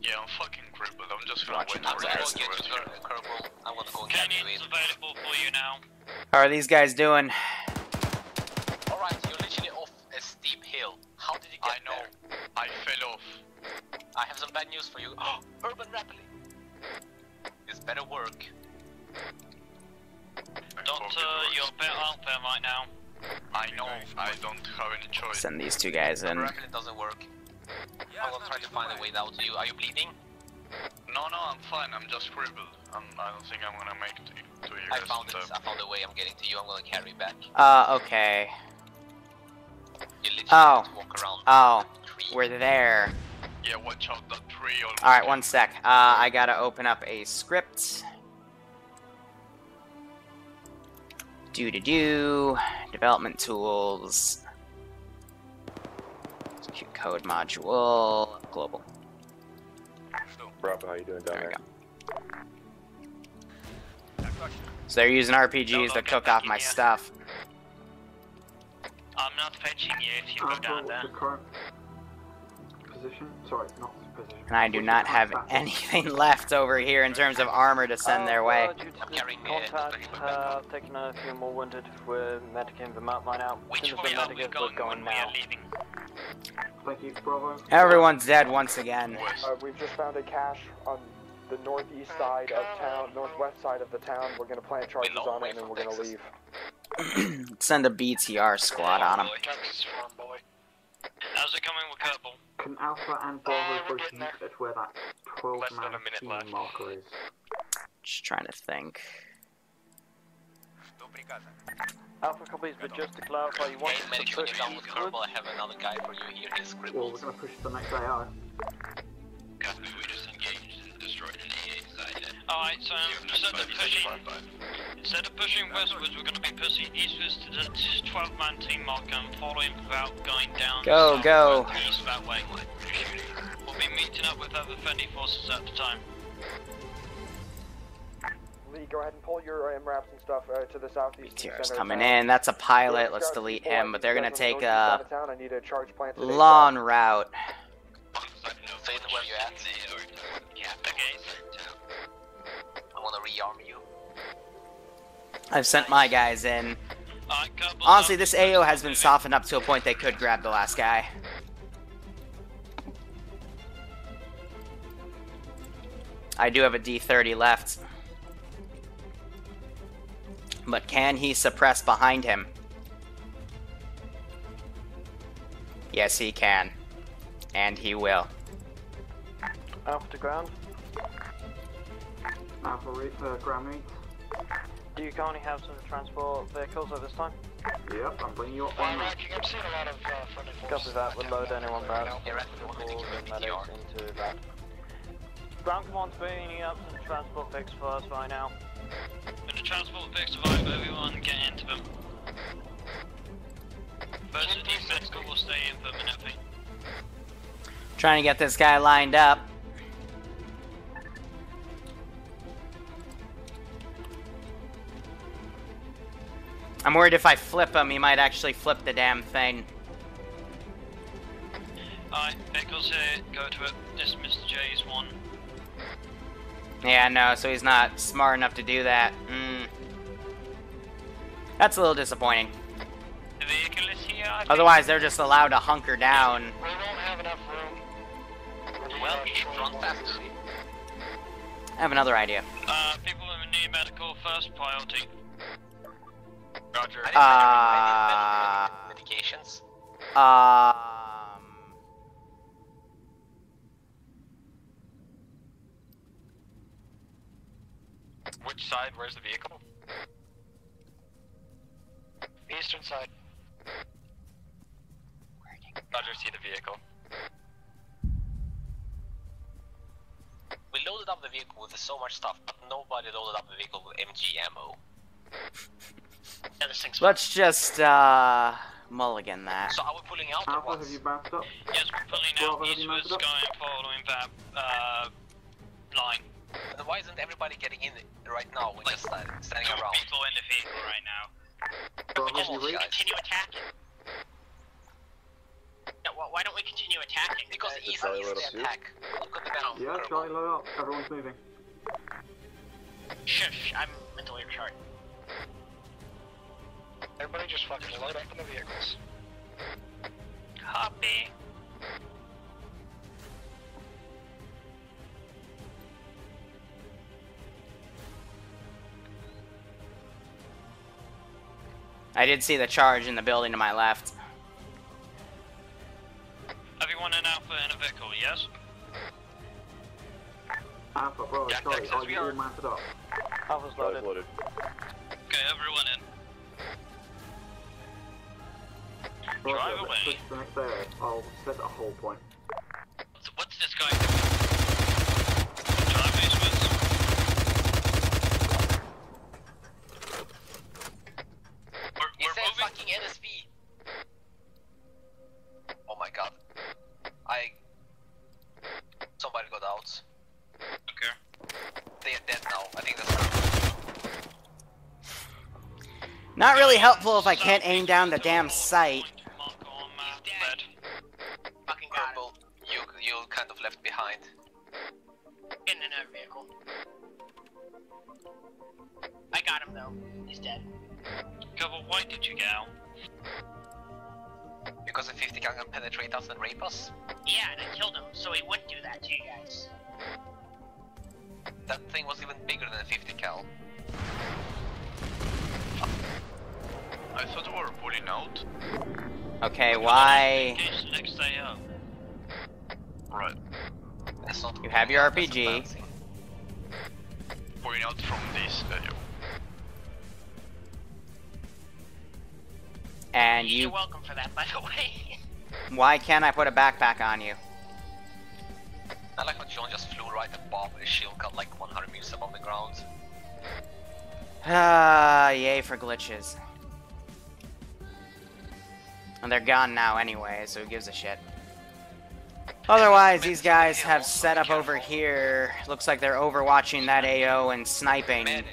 Yeah, I'm fucking crippled. I'm just gonna wait I'm for gonna guys go to get to rest. Kerbal. I'm gonna go get you in. Available for you now. How are these guys doing? Alright, you're literally off a steep hill. How did you get there? I fell off. I have some bad news for you. Urban rapidly. This better work. Doctor, you're a bit out there right now. I know, I don't have any choice. Send these 2 guys in. Rapidly doesn't work. I'm gonna try to find a way out to you. Are you bleeding? No, I'm fine. I'm just crippled. I don't think I'm gonna make it to you I guys. found it. I found a way. I'm getting to you. I'm gonna carry back. Okay. You literally have to walk around. Oh, we're there. Yeah, watch out that tree. Alright, 1 sec. I gotta open up a script. Development tools. Execute code module. Global. Bravo, how you doing down there? So they're using RPGs to cook off my stuff. I'm not fetching you if you go down there. Position? Sorry, not position. And I do not have anything left over here in terms of armor to send their way. I'm carrying Contact, taking a few more wounded. We're medicing them up right now. Which way are we going when we are leaving? Thank you, Bravo. Everyone's dead once again. We've just found a cache on the northeast side of town, northwest side of the town. We're gonna plant charges on it and then we're gonna leave. Send a BTR squad on them. How's it coming with Kerbal? Can Alpha and Bravo both meet at where that 12-man team marker is? Just trying to think. Alpha copies, but just to clarify, you want Hey, medic, when you're done with Kerbal, I have another guy for you here. He's Well, crippled. we're gonna push the next AO. We just engaged and destroyed an AA side. Alright, so instead of pushing westwards, we're going to be pushing eastwards to the 12-man team marker and following without going down Go. east that way. We'll be meeting up with other friendly forces at the time. Lee, go ahead and pull your MRAPs and stuff to the southeast. BTR's coming in. That's a pilot. Let's delete him. But they're gonna take a I need a charge plant long route. Say where you at. I want to rearm you. I've sent my guys in. Honestly, this AO has been softened up to a point they could grab the last guy. I do have a D30 left. But can he suppress behind him? Yes, he can. And he will. Alpha to ground. Alpha Reaper, ground meet. Do you currently have some transport vehicles at this time? Yep, I'm bringing you up Well, on that. I'm seeing a lot of friendly forces. Copy that, we'll load anyone that medics into that. Ground command's bringing up some transport picks for us right now. When the transport picks survive, everyone get into them. Most of these medical will stay in permanently. Trying to get this guy lined up. I'm worried if I flip him, he might actually flip the damn thing. Alright, vehicles here, go to it. This is Mr. J's one. Yeah, no, so he's not smart enough to do that. That's a little disappointing. The vehicle is here, I think. Otherwise, they're just allowed to hunker down. We won't have enough room. Well, run faster. I have another idea. People who need medical first priority. Roger. Medications. Which side? Where's the vehicle? Eastern side. Roger, see the vehicle. We loaded up the vehicle with so much stuff, but nobody loaded up the vehicle with MG ammo. Yeah, this thing's Let's just, mulligan that. So are we pulling out Alpha, or what? have you bounced up? Yes, we're pulling out eastwards, going following that, line. And why isn't everybody getting in right now? We're just standing around. People in the vehicle right now. Continue attacking. Yeah, well, why don't we continue attacking? Because easy is the attack. Look at the gun. Yeah, Charlie, load up. Everyone's moving. Shush, I'm mentally retarded. Everybody just fucking load up in the vehicles. Copy. I did see the charge in the building to my left. Everyone in Alpha in a vehicle, yes? Alpha, bro, Charlie, are you all mounted up? Alpha's loaded. Okay, everyone in. Drive away. Switch to the next area. I'll set a hold point. What's this guy doing? Drive eastwards. We're moving. Fucking NSV. Oh my god. Somebody got out. Okay. They are dead now. I think that's. Not really helpful if I can't aim down the damn sight. Fucking purple. You kind of left behind. In another vehicle. I got him though. He's dead. Cover, why did you get out? Because a 50 cal can penetrate us and rape us? Yeah, and I killed him, so he wouldn't do that to you guys. That thing was even bigger than a 50 cal. I thought we were pulling out. Okay, why? Next day up. Right. That's not You have your RPG. Pulling out from this area. And You're welcome for that, by the way. Why can't I put a backpack on you? I like when John just flew right above his shield cut like 100 meters above the ground. Yay for glitches. And they're gone now anyway, so who gives a shit? Otherwise, these guys have set up over here. Looks like they're overwatching that AO and sniping.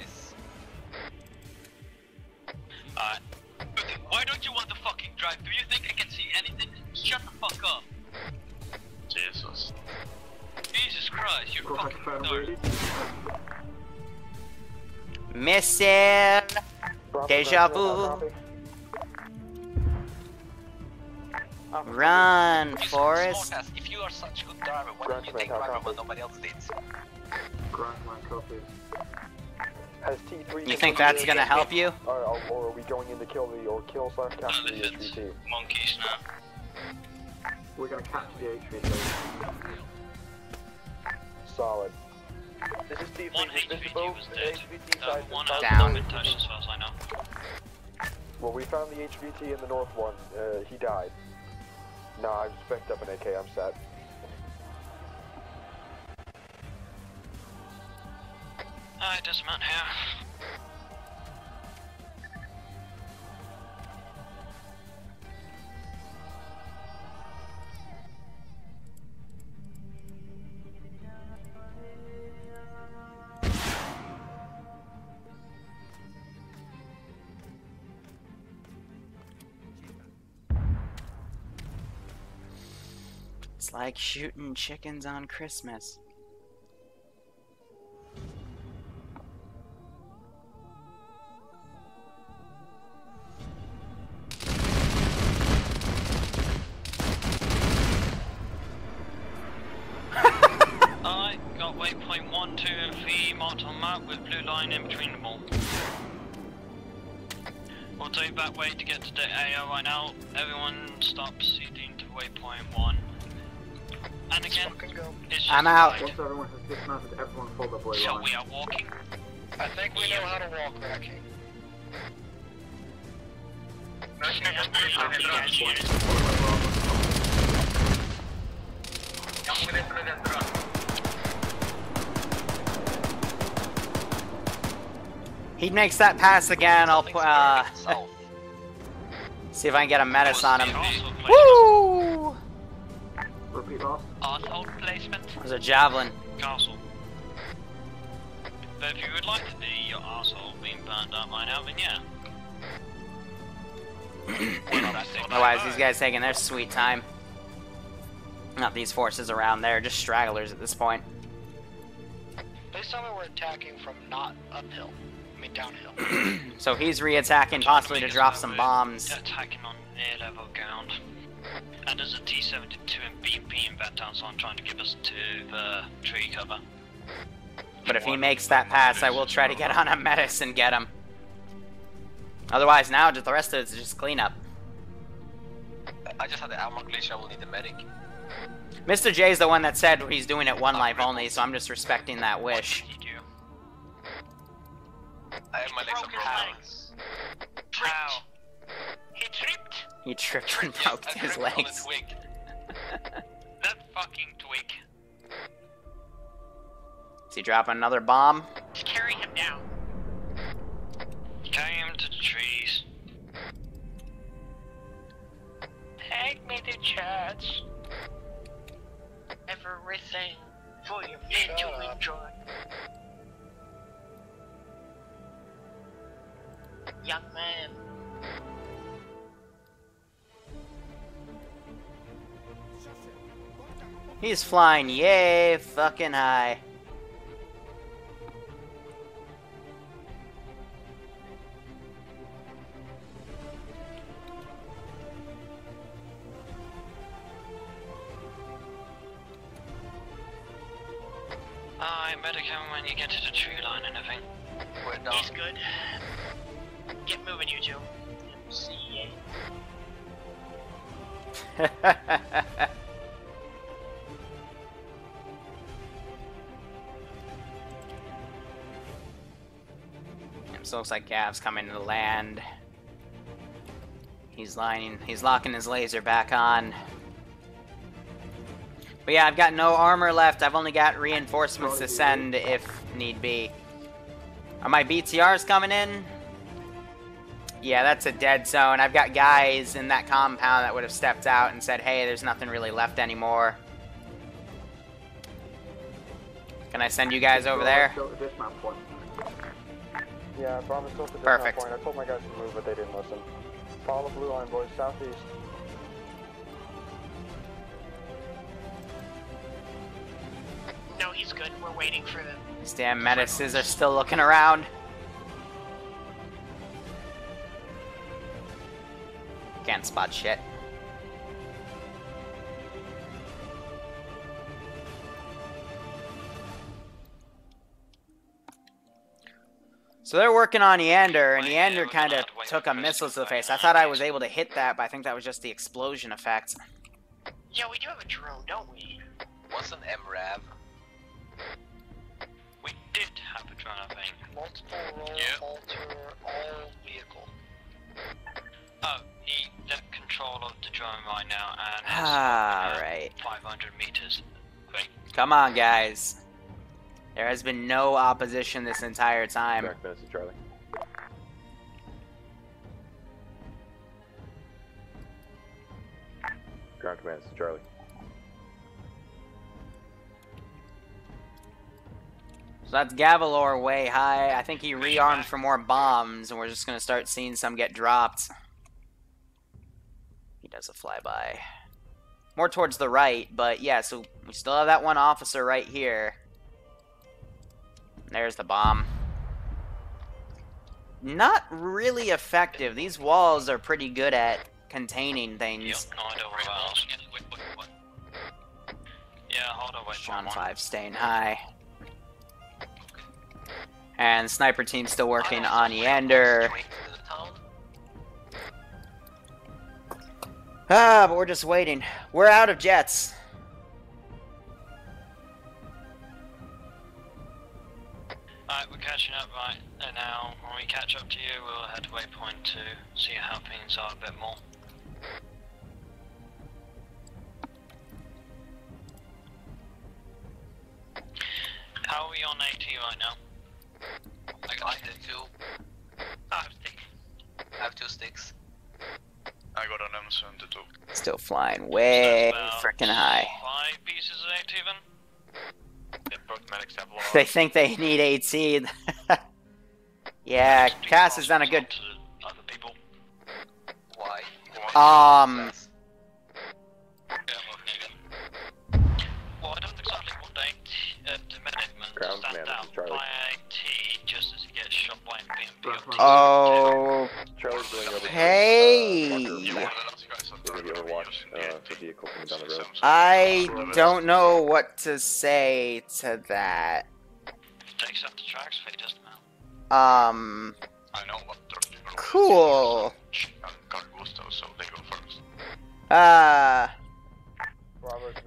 Why don't you want the fucking drive? Do you think I can see anything? Shut the fuck up. Jesus. Jesus Christ, you're fucking retarded. Missile! Deja vu. Run, Forrest. If you are such a good driver, why don't you take driver when nobody else did? Has T3 You think that's gonna help you? Or are we going in to kill the capture the HVT? Monkeys now. We're gonna capture the HVT. Solid. This is Steve. One HVT was dead. One Down. been touched as far as I know. Well, we found the HVT in the north one. He died. Nah, I've just picked up an AK. I'm set. Alright, dismount here. It's like shooting chickens on Christmas. Alright, got waypoint 1-2 marked on map with blue line in between them all. We'll take that way to get to the AO right now. Everyone stop proceeding to waypoint 1. And again, it's just I'm out. Once everyone has dismounted, everyone follow the boy So line. we are walking. I think we know how to walk, Rocky. He makes that pass again. I'll see if I can get a menace on him. Woo! Repeat last. Arsehole placement. There's a javelin. Castle. But if you would like to see your arsehole being burned up right now, then yeah. Otherwise, these guys taking their sweet time. Not these forces around there, just stragglers at this point. They tell me we're attacking from not uphill. I mean downhill. So he's re-attacking, possibly to drop some bombs. Attacking on near level ground. And there's a T-72 and BP in that town, so I'm trying to give us to the tree cover. But if he makes that pass, I will try to get on a menace and get him. Otherwise, now just the rest of it's just cleanup. I just had the Arma glitch, I will need the medic. Mr. J's the one that said he's doing it one life only, so I'm just respecting that wish. I have my legs up. How? He tripped. He tripped and broke his legs. That fucking twig. Is he dropping another bomb? Just carry him down. Carry him to the trees. Take me to church. Everything for your men to enjoy. Young man. He's flying yay fucking high. Alright, better come when you get to the tree line and everything. We're done. He's good. Get moving, you two. MCA. So it looks like Gav's coming to land. He's locking his laser back on. But yeah, I've got no armor left. I've only got reinforcements to send if need be. Are my BTRs coming in? Yeah, that's a dead zone. I've got guys in that compound that would have stepped out and said, hey, there's nothing really left anymore. Can I send you guys over there? Yeah, bomb is still at the Perfect. dismount point. I told my guys to move, but they didn't listen. Follow the blue line, boys. Southeast. No, he's good. We're waiting for them. These damn menaces are still looking around. Can't spot shit. So they're working on Yander, and Yander kind of took a missile to the face. I thought I was able to hit that, but I think that was just the explosion effect. Yeah, we do have a drone, don't we? What's an MRAV? did have a drone, I think. Multiple roll, alter all vehicle. Oh, he left control of the drone right now and Alright. 500 meters. Wait. Come on, guys. There has been no opposition this entire time. Correct minutes to Charlie. Ground command to Charlie. So that's Gavalor way high. I think he rearmed for more bombs, and we're just gonna start seeing some get dropped. He does a flyby. More towards the right, but yeah, so we still have that one officer right here. There's the bomb. Not really effective. These walls are pretty good at containing things. No, I don't worry about it. Yeah, hold on, wait. John 5 staying high. And sniper team still working on Yander. Ah, but we're just waiting. We're out of jets. Alright, we're catching up right now. When we catch up to you, we'll head to waypoint 2, see how things are a bit more. How are we on AT right now? I got two. I have 2 sticks. I got an M72. Still flying way freaking high. 5 pieces of AT then? Yeah, both medics have lost. They think they need AT. Yeah, Cass has done a good... Other people. Why? Well, I don't exactly want the management to stand out by AT just as he gets shot by a BMP. Oh... Hey! I don't know what to say to that. Takes up the tracks for you, doesn't it? I know what cool.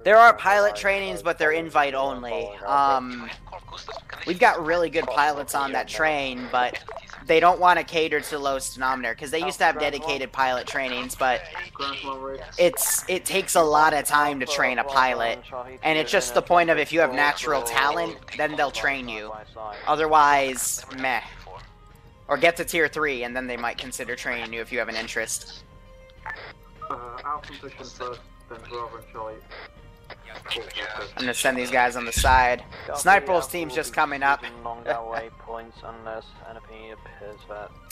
There are pilot trainings, but they're invite only. We've got really good pilots on that train, but they don't want to cater to lowest denominator because they used to have dedicated pilot trainings, but it takes a lot of time to train a pilot, and it's just the point of if you have natural talent, then they'll train you. Otherwise, meh. Or get to tier 3, and then they might consider training you if you have an interest. Our position first, then Bravo and Charlie. I'm gonna send these guys on the side. Sniper's team's just coming up. And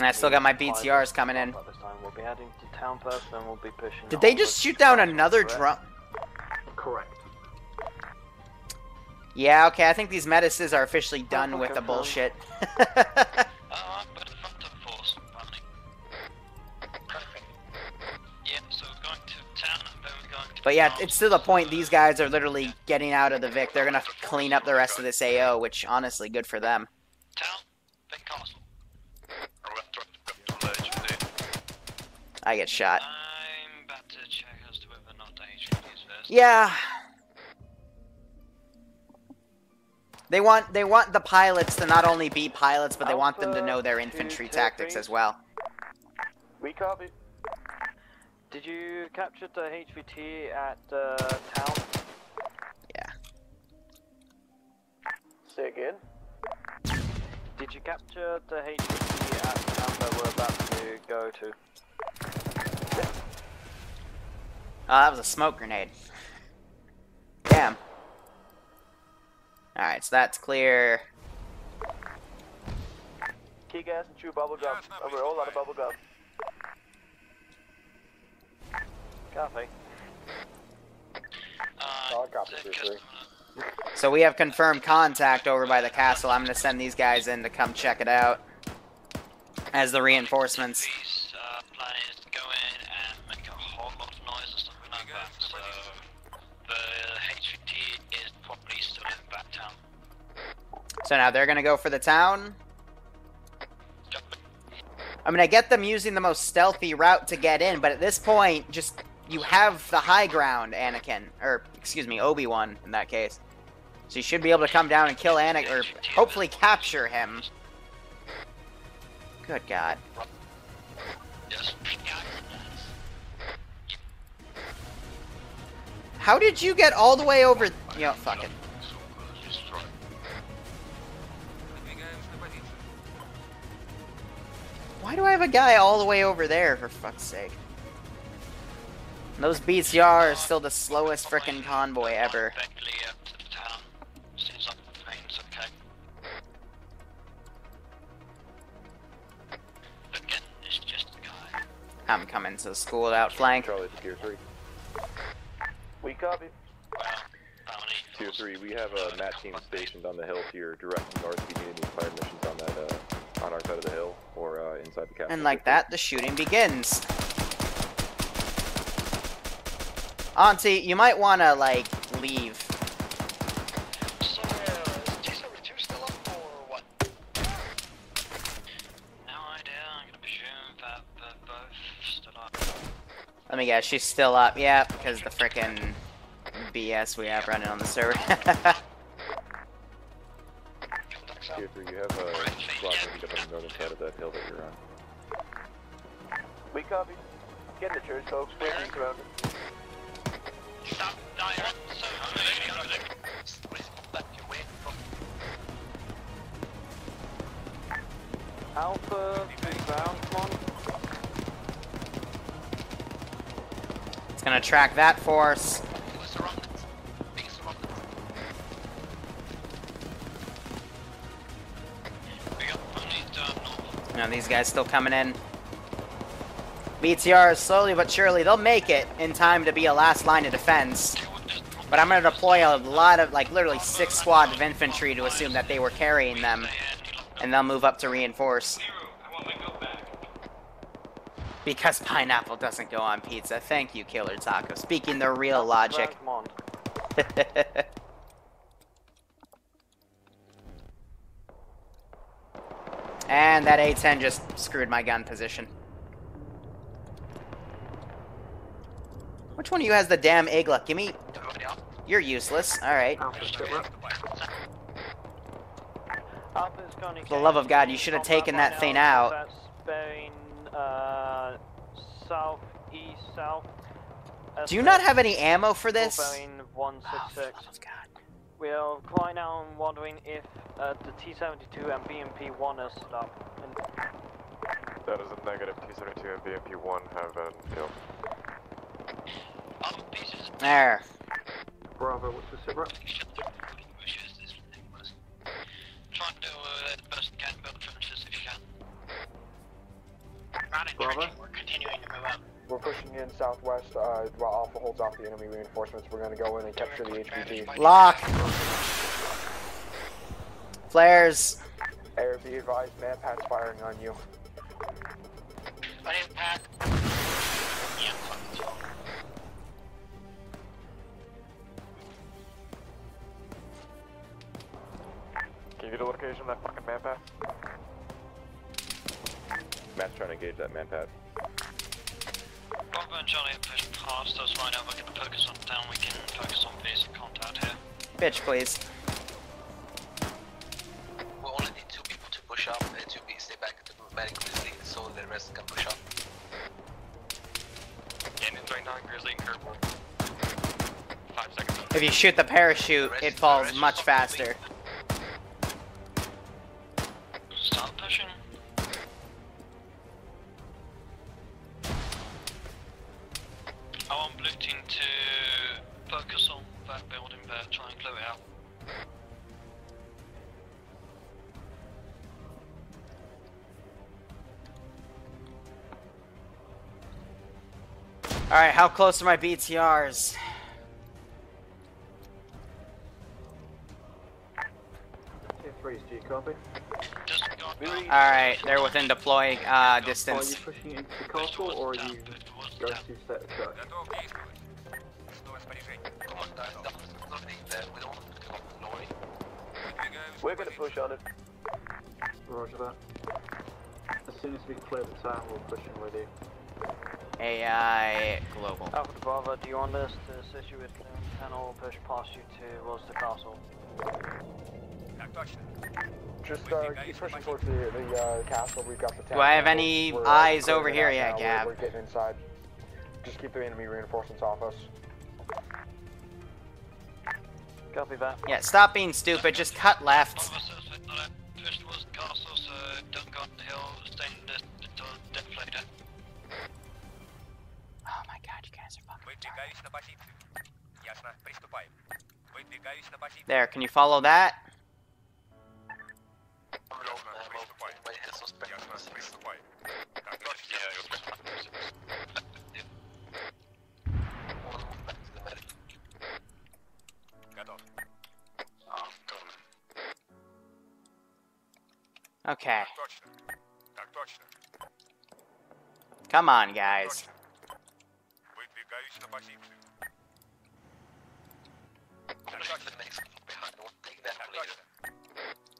I still got my BTRs coming in. Did they just shoot down another drone? Correct. Yeah, okay, I think these medices are officially done with the bullshit. But yeah, it's to the point these guys are literally getting out of the Vic. They're gonna clean up the rest of this AO, which honestly, good for them. I get shot. I'm about to check as to whether or not the HVT is first. Yeah. They want the pilots to not only be pilots, but they want them to know their infantry tactics as well. We copy. Did you capture the HVT at town? Yeah. Say again? Did you capture the HVT at town that we're about to go to? Oh, that was a smoke grenade. Damn. Alright, so that's clear. Key gas and chew bubble gum. Over a whole lot of bubble gum. Copy. So we have confirmed contact over by the castle. I'm gonna send these guys in to come check it out as the reinforcements. Players go in and make a whole lot of noise or something like that. So the HVT is probably still in back town. So now they're gonna go for the town. I'm gonna get them using the most stealthy route to get in, but at this point, just you have the high ground, Anakin, or excuse me, Obi-Wan in that case. So you should be able to come down and kill Anik, or hopefully capture him. Good God. How did you get all the way over? You know, fuck it. Why do I have a guy all the way over there, for fuck's sake? And those BTR are still the slowest frickin' convoy ever. I'm coming to the school outflank. Charlie to Tier 3. We copy. Tier 3, we have a MAT team stationed on the hill to your direct north. If you need any fire missions on that, on our side of the hill, or inside the castle. And like that, the shooting begins. Auntie, you might want to, like, leave. So, is T-72 still up, or what? No idea, I'm gonna presume that they're both still up. Let me guess, she's still up. Yeah, because the frickin' BS we have running on the server. Tier 3, you have a squad moving up on the northern side of that hill that you're on. We copy. Get in the church, folks. We're being surrounded. Stop, die, Alpha, big ground, come on. It's gonna track that force. Now these guys still coming in. BTR slowly but surely, they'll make it in time to be a last line of defense. But I'm gonna deploy a lot of, like, literally 6 squads of infantry to assume that they were carrying them. And they'll move up to reinforce. Because pineapple doesn't go on pizza. Thank you, Killer Taco. Speaking the real logic. And that A-10 just screwed my gun position. Which one of you has the damn Igla? Give me... You're useless. Alright. For the love of God, you should have taken that thing out. That's bearing, southeast, south. Do you not have any ammo for this? Bearing 166. We are quite now wondering if the T-72 and BMP-1 are stopped. That is a negative. T-72 and BMP-1 have been killed. There. Bravo, what's the sit rep? Try and do the best you can, build trenches if you can. Bravo. We're continuing to move up. We're pushing in southwest while Alpha holds off the enemy reinforcements. We're going to go in and capture the HPT. Lock. Flares. Air, be advised, manpat's firing on you. I need a pack. Yeah, Can you get a location of that fucking manpat? Matt's trying to engage that manpat. Bravo and Johnny have pushed past us right now. We're going to focus on down. We can focus on basic contact here. Bitch, please. We only need 2 people to push up and 2 people stay back to medical lead so the rest can push up. Getting in 29, Grizzly and Kerbal. 5 seconds. If you shoot the parachute, it falls much faster. Start pushing. I want blue team to focus on that building there, try and clear it out. Alright, how close are my BTRs? Tier 3's G copy. Alright, they're within deploying distance. Are you pushing into the castle or are you going to set a church? We're going to push on it. Roger that. As soon as we clear the town, we'll push in with you. AI Global. Alpha to Bravo, do you want us to assist you with clearing the panel or push past you towards the castle? Just keep pushing towards the castle. We've got the tank. Do I have any eyes over here? Yeah, Gav. We're getting inside. Just keep the enemy reinforcements off us. Copy that. Yeah, stop being stupid. Just cut left. Push towards the castle, so don't go up the hill, stay in the deflator. Oh my god, you guys are fucking retarded. There, can you follow that? Okay. Come on, guys.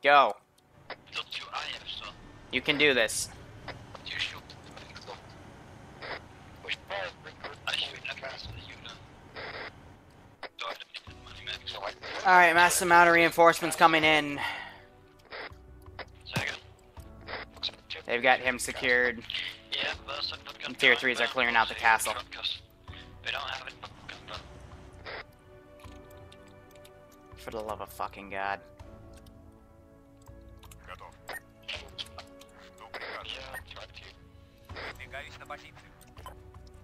Go. You can do this. Alright, massive amount of reinforcements coming in. They've got him secured. And tier 3s are clearing out the castle. For the love of fucking God.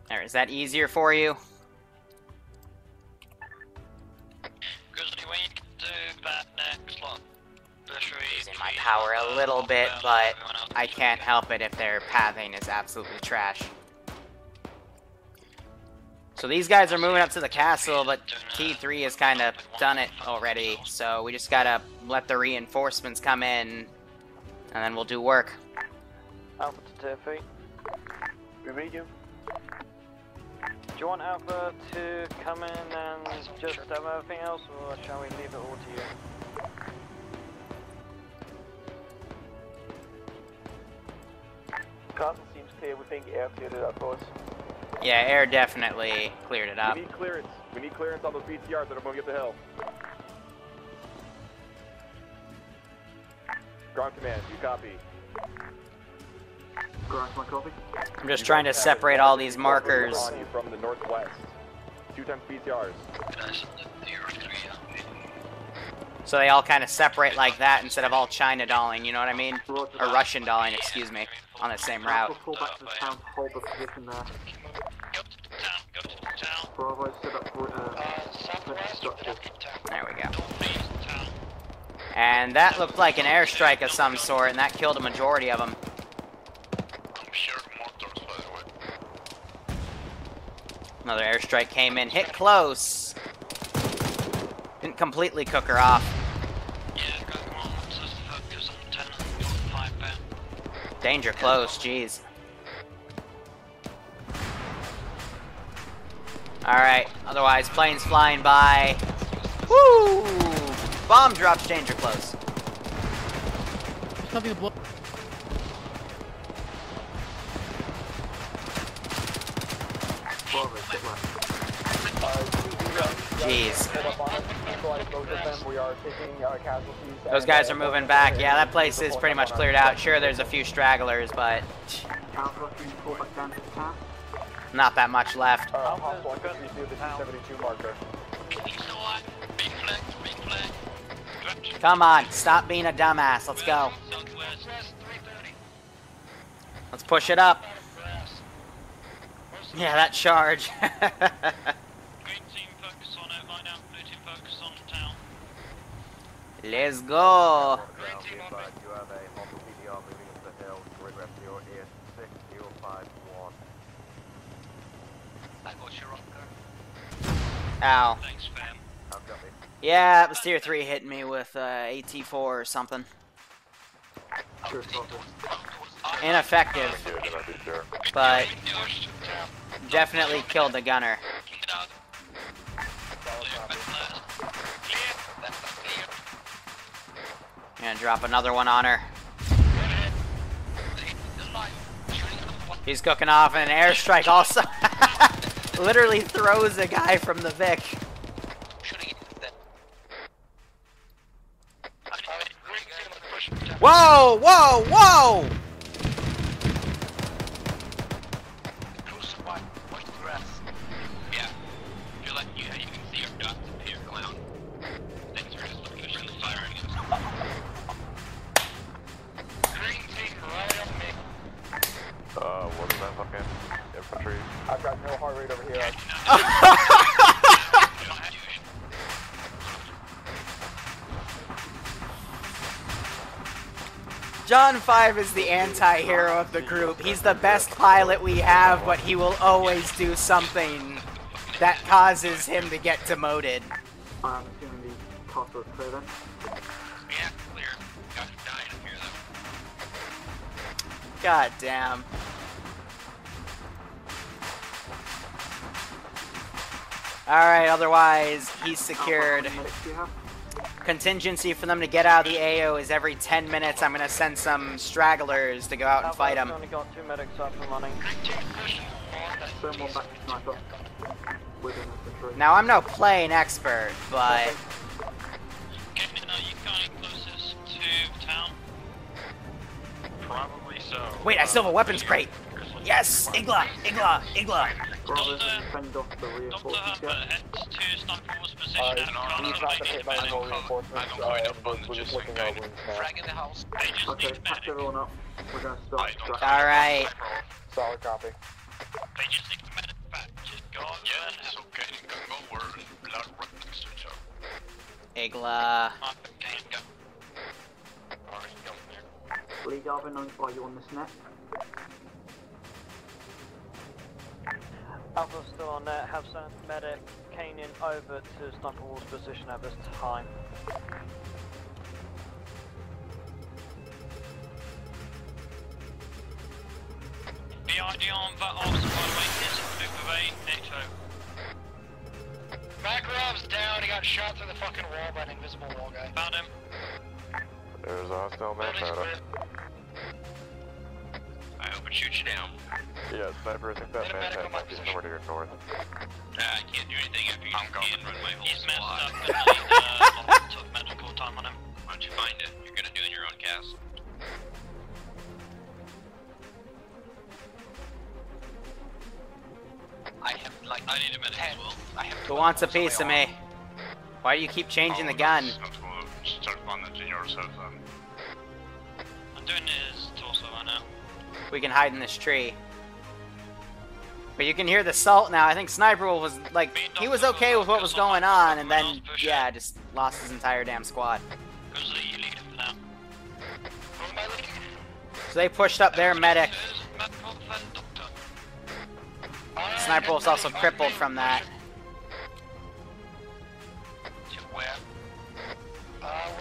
There, is that easier for you? Using my power a little bit, but I can't help it if their pathing is absolutely trash. So these guys are moving up to the castle, but T3 has kind of done it already, so we just gotta let the reinforcements come in, and then we'll do work. Alpha to tier 3. We read you. Do you want Alpha to come in and just have everything else, or shall we leave it all to you? Castle seems clear. We think air cleared it up for us. Yeah, air definitely cleared it up. We need clearance. We need clearance on those BTRs that are moving up the hill. Ground command, you copy. Ground, my copy. I'm just trying to separate all these markers. On you from the northwest. 2 times BTRs. So they all kind of separate like that instead of all China dolling, you know what I mean? Or Russian dolling, excuse me, on the same route. Pull back to the town to hold the position there. Bravo, set up structure. There we go. And that looked like an airstrike of some sort, and that killed a majority of them. Another airstrike came in, hit close. Didn't completely cook her off. Danger close, jeez. Alright, otherwise planes flying by. Woo! Bomb drops, danger close. Jeez. Those guys are moving back. Yeah, that place is pretty much cleared out. Sure, there's a few stragglers, but not that much left. Come on, stop being a dumbass. Let's go. Let's push it up. Yeah, that charge. Let's go. Ow. Thanks, fam. Yeah, it was tier 3 hitting me with AT4 or something. Ineffective, but definitely killed the gunner. Gonna drop another one on her. He's cooking off, and an airstrike also literally throws a guy from the Vic. Whoa! Whoa! Whoa! What is that fucking infantry? I've got no heart rate over here. John 5 is the anti-hero of the group. He's the best pilot we have, but he will always do something that causes him to get demoted. I'm assuming the castle is clear then. Yeah, clear. Got to die in here though. God damn. Alright, otherwise, he's secured. Contingency for them to get out of the AO is every 10 minutes. I'm gonna send some stragglers to go out and fight them. I've only got 2 medics up and running. Send one back to sniper. Within infantry. Now, I'm no playing expert, but... Captain, are you going closest to town? Probably so. Wait, I still have a weapons crate! Yes! Igla! Igla! Igla! Rather than fend off the reinforcements yet. He's not been hit by no reinforcements, we're just looking at wounds now. Okay, pack everyone up. We're gonna start. Alright. Solid copy. They just take the medic back. Just go on. Yeah, it's okay. Go word. Blood runs to each other. Igla. Lee Garvin notify you on this net. Alpha's still on net, have sent medic caning over to Sniper Wall's position at this time. The idea on that officer, by the way, is a group of 8 NATO. Makarov's down, he got shot through the fucking wall by an invisible wall guy. Found him. There's a hostile man shadow. I hope it shoots you down. Yeah, sniper, I think that man shadow might be somewhere to your north. I can't do anything after you can run my whole He's messed up and took medical time on him. Why don't you find it? You're gonna do it in your own cast. I have like I need a medic as well. Who wants a piece of me? Why do you keep changing the gun? Start bandaging yourself then. I'm doing his torso right now. We can hide in this tree. But you can hear the salt now. I think Sniper was like, he was okay with what was going on, and then, yeah, just lost his entire damn squad. So they pushed up their medic. Sniper was also crippled from that. Where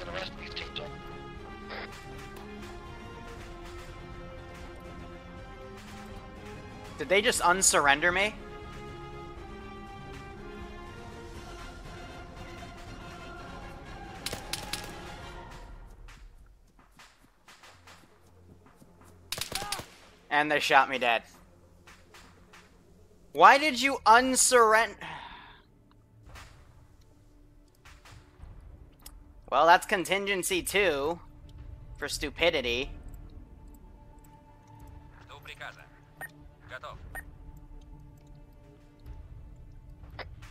the rest of these teams are. Did they just unsurrender me? And they shot me dead. Why did you unsurrender? Well, that's contingency 2 for stupidity.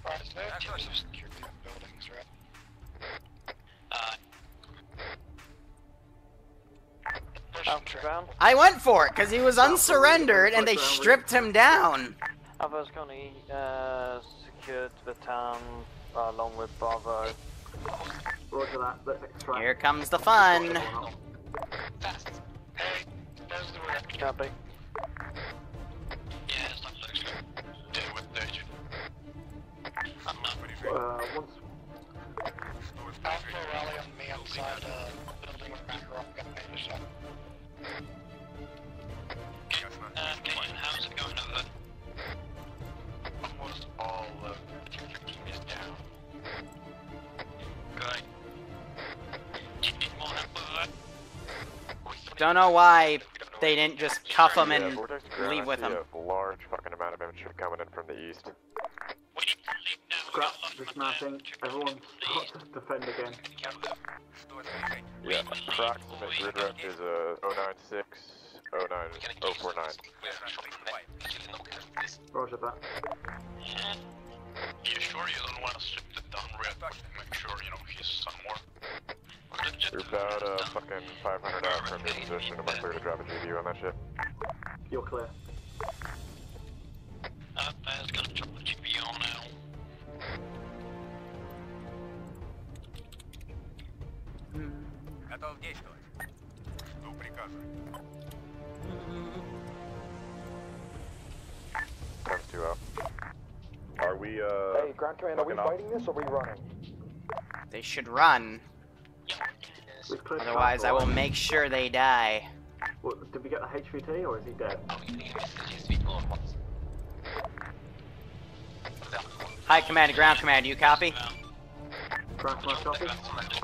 Alright, so they have teams of security buildings, right? I went for it because he was unsurrendered and they stripped him down. Alpha's currently secured the town along with Bravo. Roger that, let's extract. Here comes the fun. Copy. Yeah, it's not fixed. Deal with the agent. I'm not ready for Once. Alpha rally on me outside building with Makarov got made shot. Caitlin, how's it going over there? Almost all of the team is down. Great. Do you need more help over there? Don't know why they didn't just cuff them and Vortex ground, leave I with see them. a large fucking amount of infantry coming in from the east. Scrap dismounting. Everyone start to defend again. Yeah, approximate grid rep is 096, 049. Roger that. You sure you don't want to strip the down rep? Make sure, you know, he's somewhere. You're about fucking 500 out from your position. Am I clear to drop a GDU on that shit? You're clear. That's gonna drop the GPO now. Готов действовать. Жду приказа. Times 2 out. Are we, Hey, Ground Command, are we fighting this or are we running? They should run. Otherwise, I will make sure they die. What, did we get the HVT or is he dead? Hi, Command to Ground Command, you copy? Ground Command copy?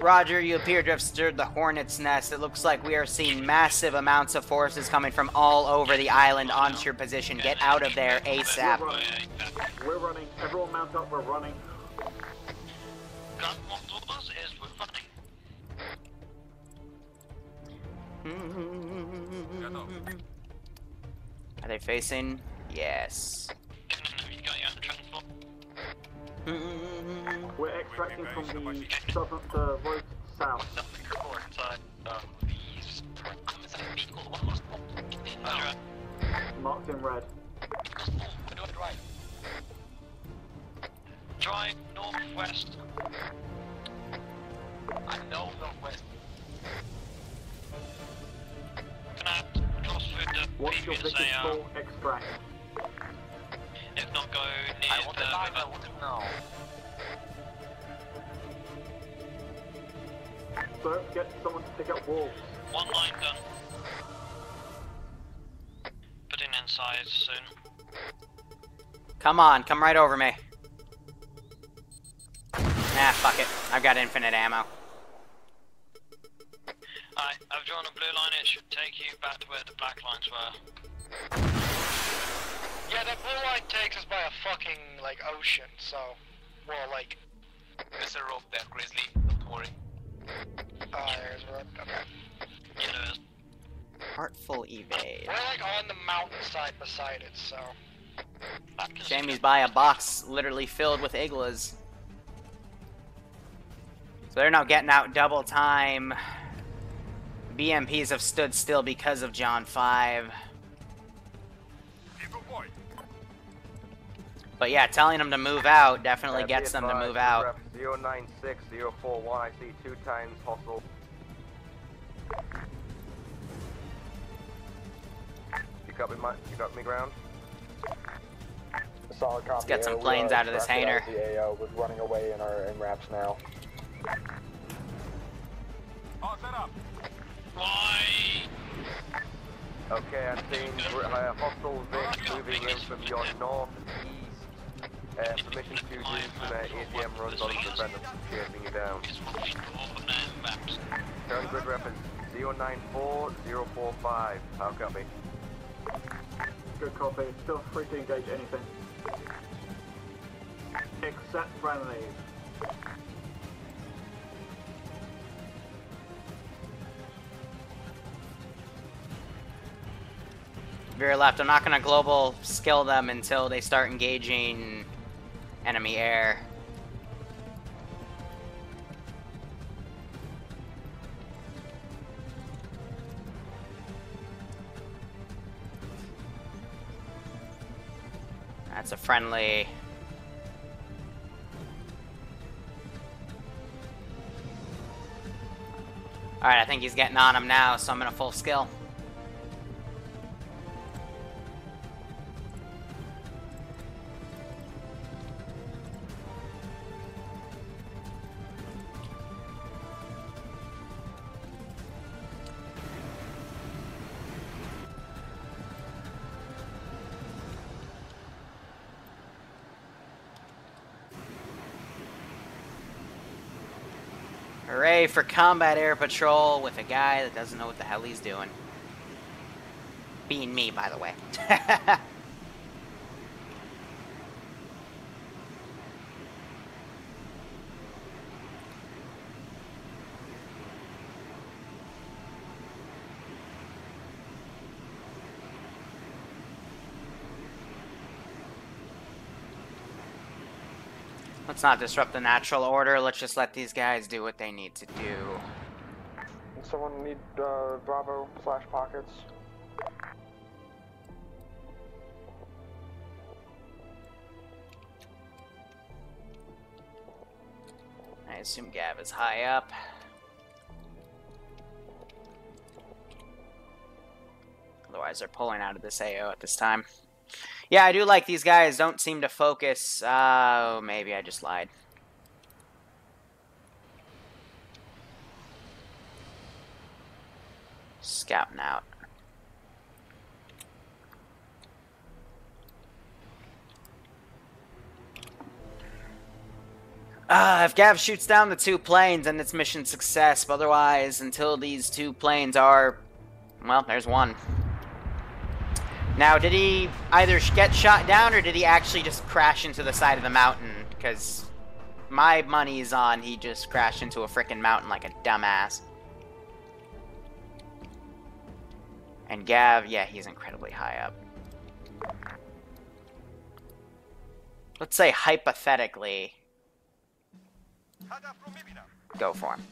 Roger, you appear to have stirred the hornet's nest. It looks like we are seeing massive amounts of forces coming from all over the island onto your position. Get out of there ASAP. We're running. Everyone mount up, we're running. Are they facing? Yes. We're extracting from the road south. Marked in red. Try northwest. I know northwest. What's your biggest full extract? If not, go near I want to know. Don't get someone to pick up wolves. One line done. Putting inside soon. Come on, come right over me. Ah, fuck it. I've got infinite ammo. Alright, I've drawn a blue line. It should take you back to where the black lines were. Yeah, that blue line takes us by a fucking, like, ocean, so... Well, like... There's a rope there, Grizzly. Don't worry. There's a rope. Okay. Yeah, there is. Artful evade. We're, like, on the mountainside beside it, so... Shame he's by a box literally filled with iglas. So they're now getting out double time. BMPs have stood still because of John 5. But yeah, telling them to move out definitely gets them to move out. 096041, I see 2 times hostile. You got me ground? Solid copy. Let's get some planes out of this hangar. The AO was running away in our MRAPs now. All set up. Why? Okay, I'm seeing hostile Vic moving in from your northeast. Permission to do some ATM runs on the defenders, chasing you down. Current grid rep is 094045. How copy? Good copy. Still free to engage anything. Except friendlies. Veer left. I'm not gonna global skill them until they start engaging enemy air. That's a friendly. Alright, I think he's getting on him now, so I'm gonna full skill. Hooray for combat air patrol with a guy that doesn't know what the hell he's doing. Being me, by the way. Let's not disrupt the natural order. Let's just let these guys do what they need to do. Someone need Bravo / pockets? I assume Gav is high up. Otherwise, they're pulling out of this AO at this time. Yeah, I do like these guys. Don't seem to focus. Oh, maybe I just lied. Scouting out. If Gav shoots down the 2 planes, then it's mission success. But otherwise, until these 2 planes are... Well, there's one. Now, did he either get shot down, or did he actually just crash into the side of the mountain? Because my money's on he just crashed into a frickin' mountain like a dumbass. And Gav, yeah, he's incredibly high up. Let's say hypothetically... Go for him.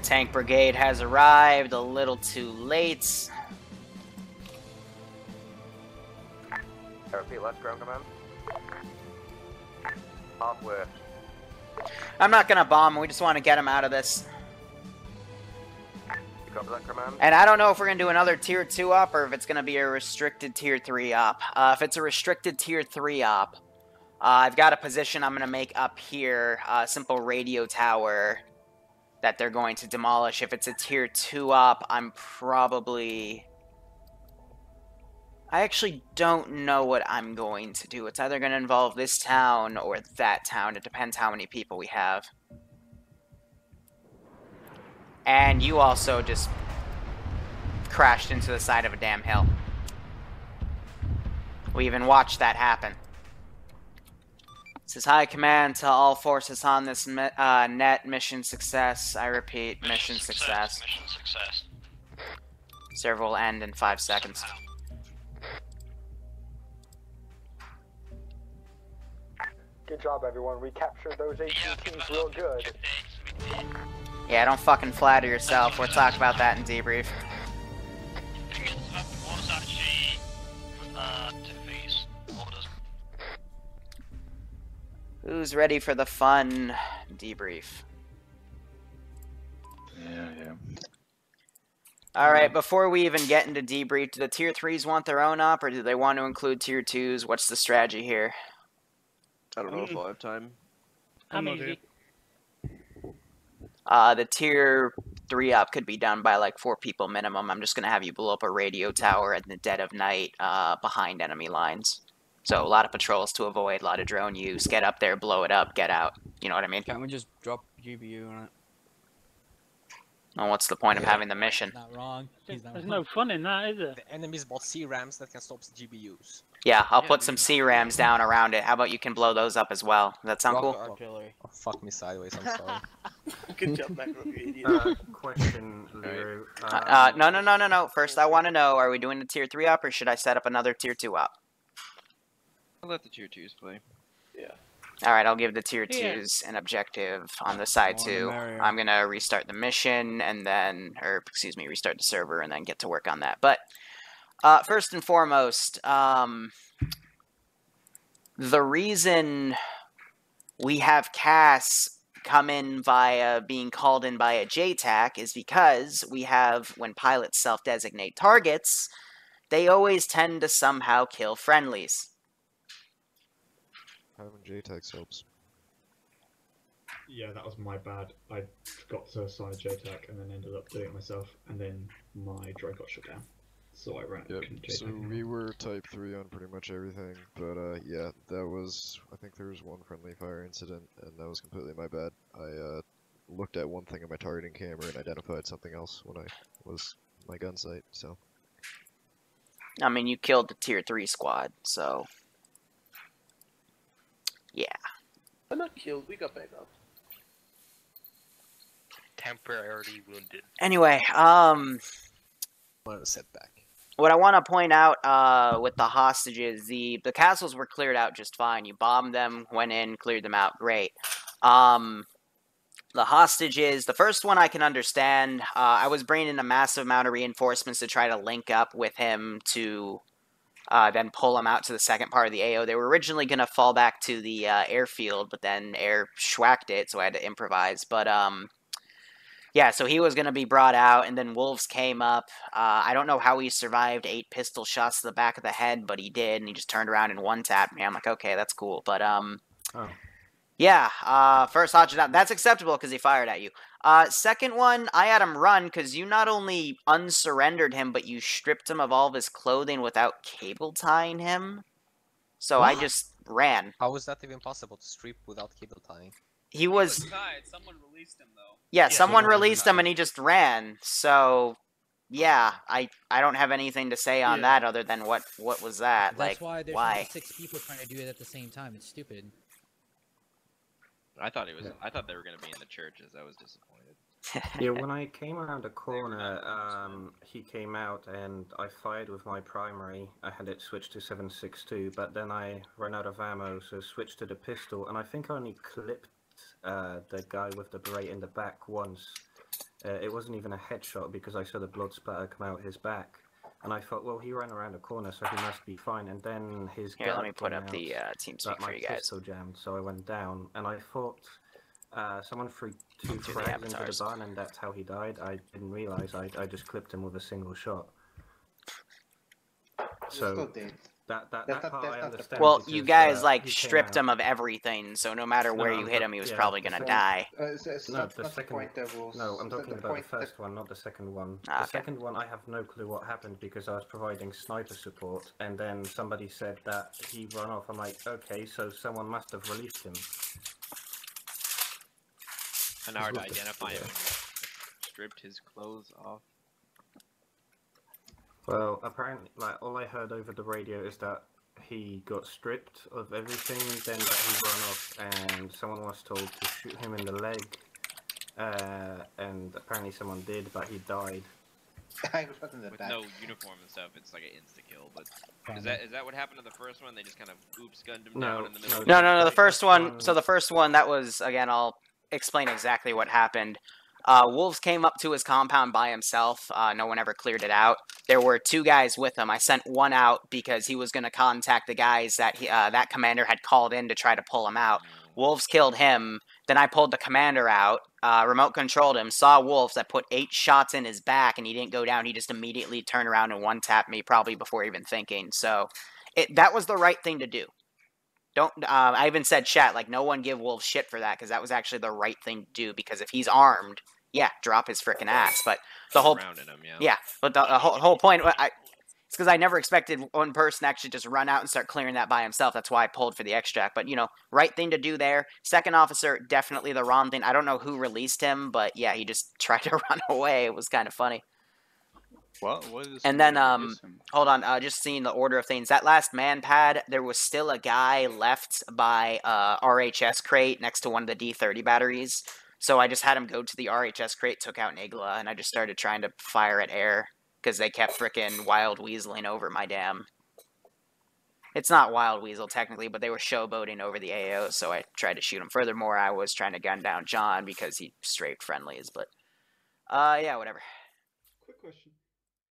Tank Brigade has arrived, a little too late. I repeat, left ground command. Halfway. I'm not gonna bomb, we just want to get him out of this. You copy that command? And I don't know if we're gonna do another tier 2 op or if it's gonna be a restricted tier 3 op. If it's a restricted tier 3 op, I've got a position I'm gonna make up here, a simple radio tower that they're going to demolish. If it's a tier 2 op, I'm probably... I actually don't know what I'm going to do. It's either going to involve this town or that town. It depends how many people we have. And you also just crashed into the side of a damn hill. We even watched that happen. This is high command to all forces on this net. Mission success. I repeat, mission success. Mission success. Server will end in 5 seconds. Good job, everyone. We captured those ATTs real good. Yeah, don't fucking flatter yourself. We'll talk about that in debrief. Who's ready for the fun debrief? Yeah. Alright, before we even get into debrief, do the tier 3s want their own op, or do they want to include tier 2s? What's the strategy here? I don't know if I'll have time. I'm easy. The tier 3 op could be done by like 4 people minimum. I'm just going to have you blow up a radio tower in the dead of night behind enemy lines. So a lot of patrols to avoid, a lot of drone use. Get up there, blow it up, get out. You know what I mean? Can't we just drop GBU on it? Well, what's the point of having the mission? Not wrong. He's not There's wrong. no fun in that, is there? The enemies bought C-rams that can stop GBUs. Yeah, I'll put some C-rams down around it. How about you can blow those up as well? Does that sound cool? Artillery. Oh, fuck me sideways, I'm sorry. Good job, Macro, you idiot. Question, Liru. No. First, I want to know, are we doing the tier 3 op, or should I set up another tier 2 op? I'll let the tier 2s play. Yeah. Alright, I'll give the tier 2s an objective on the side too. I'm gonna restart the mission and then, restart the server and then get to work on that. But, first and foremost, the reason we have Cass come in via being called in by a JTAC is because we have, when pilots self-designate targets, they always tend to somehow kill friendlies. Having JTAGs helps. Yeah, that was my bad. I forgot to assign a JTAC and then ended up doing it myself, and then my drone got shut down. so I ran. Yep. So we were type 3 on pretty much everything, but yeah, that was, I think there was one friendly fire incident, and that was completely my bad. I looked at one thing on my targeting camera and identified something else when I was my gun sight, so. I mean, you killed the tier 3 squad, so. Yeah. I'm not killed, we got back up. Temporarily wounded. Anyway, What a setback. what I want to point out with the hostages, the castles were cleared out just fine. You bombed them, went in, cleared them out, great. The hostages, the first one I can understand. I was bringing in a massive amount of reinforcements to try to link up with him to then pull him out to the second part of the AO. They were originally going to fall back to the airfield, but then air schwacked it, so I had to improvise. But, yeah, so he was going to be brought out, and then Wolves came up. I don't know how he survived 8 pistol shots to the back of the head, but he did, and he just turned around and one-tapped me. I'm like, okay, that's cool. But, yeah, first hostage down. That's acceptable because he fired at you. Second one, I had him run because you not only unsurrendered him, but you stripped him of all of his clothing without cable tying him. So I just ran. How was that even possible to strip without cable tying? He was tied. Someone released him though. Yeah, someone released him and he just ran. So yeah, I don't have anything to say on that other than what was that? That's like why there's why? 6 people trying to do it at the same time. It's stupid. I thought they were gonna be in the churches. I was disappointed. Yeah, when I came around the corner, he came out and I fired with my primary. I had it switched to 7.62, but then I ran out of ammo, so switched to the pistol, and I think I only clipped the guy with the beret in the back once. It wasn't even a headshot because I saw the blood splatter come out his back. And I thought, well, he ran around the corner, so he must be fine. And then his Here, let me put up the team speak for you guys. My pistol jammed, so I went down. And I thought someone threw 2 frags into the barn, and that's how he died. I didn't realize I just clipped him with a single shot. So that part I understand. Well, you guys like stripped him of everything, so no matter where you hit him, he was probably gonna die. No, the second. No, I'm talking about the first one, not the second one. The second one, I have no clue what happened because I was providing sniper support, and then somebody said that he ran off. I'm like, okay, so someone must have released him. And hard to identify him when you stripped his clothes off. Well, apparently, like, all I heard over the radio is that he got stripped of everything, then that he ran off, and someone was told to shoot him in the leg, and apparently someone did, but he died. With no uniform and stuff, it's like an insta-kill, but is that what happened to the first one? They just kind of oops-gunned him down in the middle? No, the first one, so the first one, that was, again, I'll explain exactly what happened. Wolves came up to his compound by himself. No one ever cleared it out. There were 2 guys with him. I sent one out because he was going to contact the guys that that commander had called in to try to pull him out. Wolves killed him. Then I pulled the commander out, remote controlled him, saw Wolves. I put 8 shots in his back, and he didn't go down. He just immediately turned around and one-tapped me, probably before even thinking. So that was the right thing to do. Don't. I even said, chat, like, no one give Wolves shit for that, because that was actually the right thing to do, because if he's armed, yeah, drop his frickin' ass. But the whole... Yeah, but the whole point... It's because I never expected one person to actually just run out and start clearing that by himself. That's why I pulled for the extract. But, you know, right thing to do there. Second officer, definitely the wrong thing. I don't know who released him, but, yeah, he just tried to run away. It was kind of funny. What is and then, hold on, just seeing the order of things. That last man pad, there was still a guy left by RHS crate next to one of the D30 batteries. So I just had him go to the RHS crate, took out Nigla, and I just started trying to fire at air. Because they kept frickin' wild weaseling over my dam. It's not wild weasel, technically, but they were showboating over the AO, so I tried to shoot him. Furthermore, I was trying to gun down John because he strafed friendlies, but... yeah, whatever. Quick question.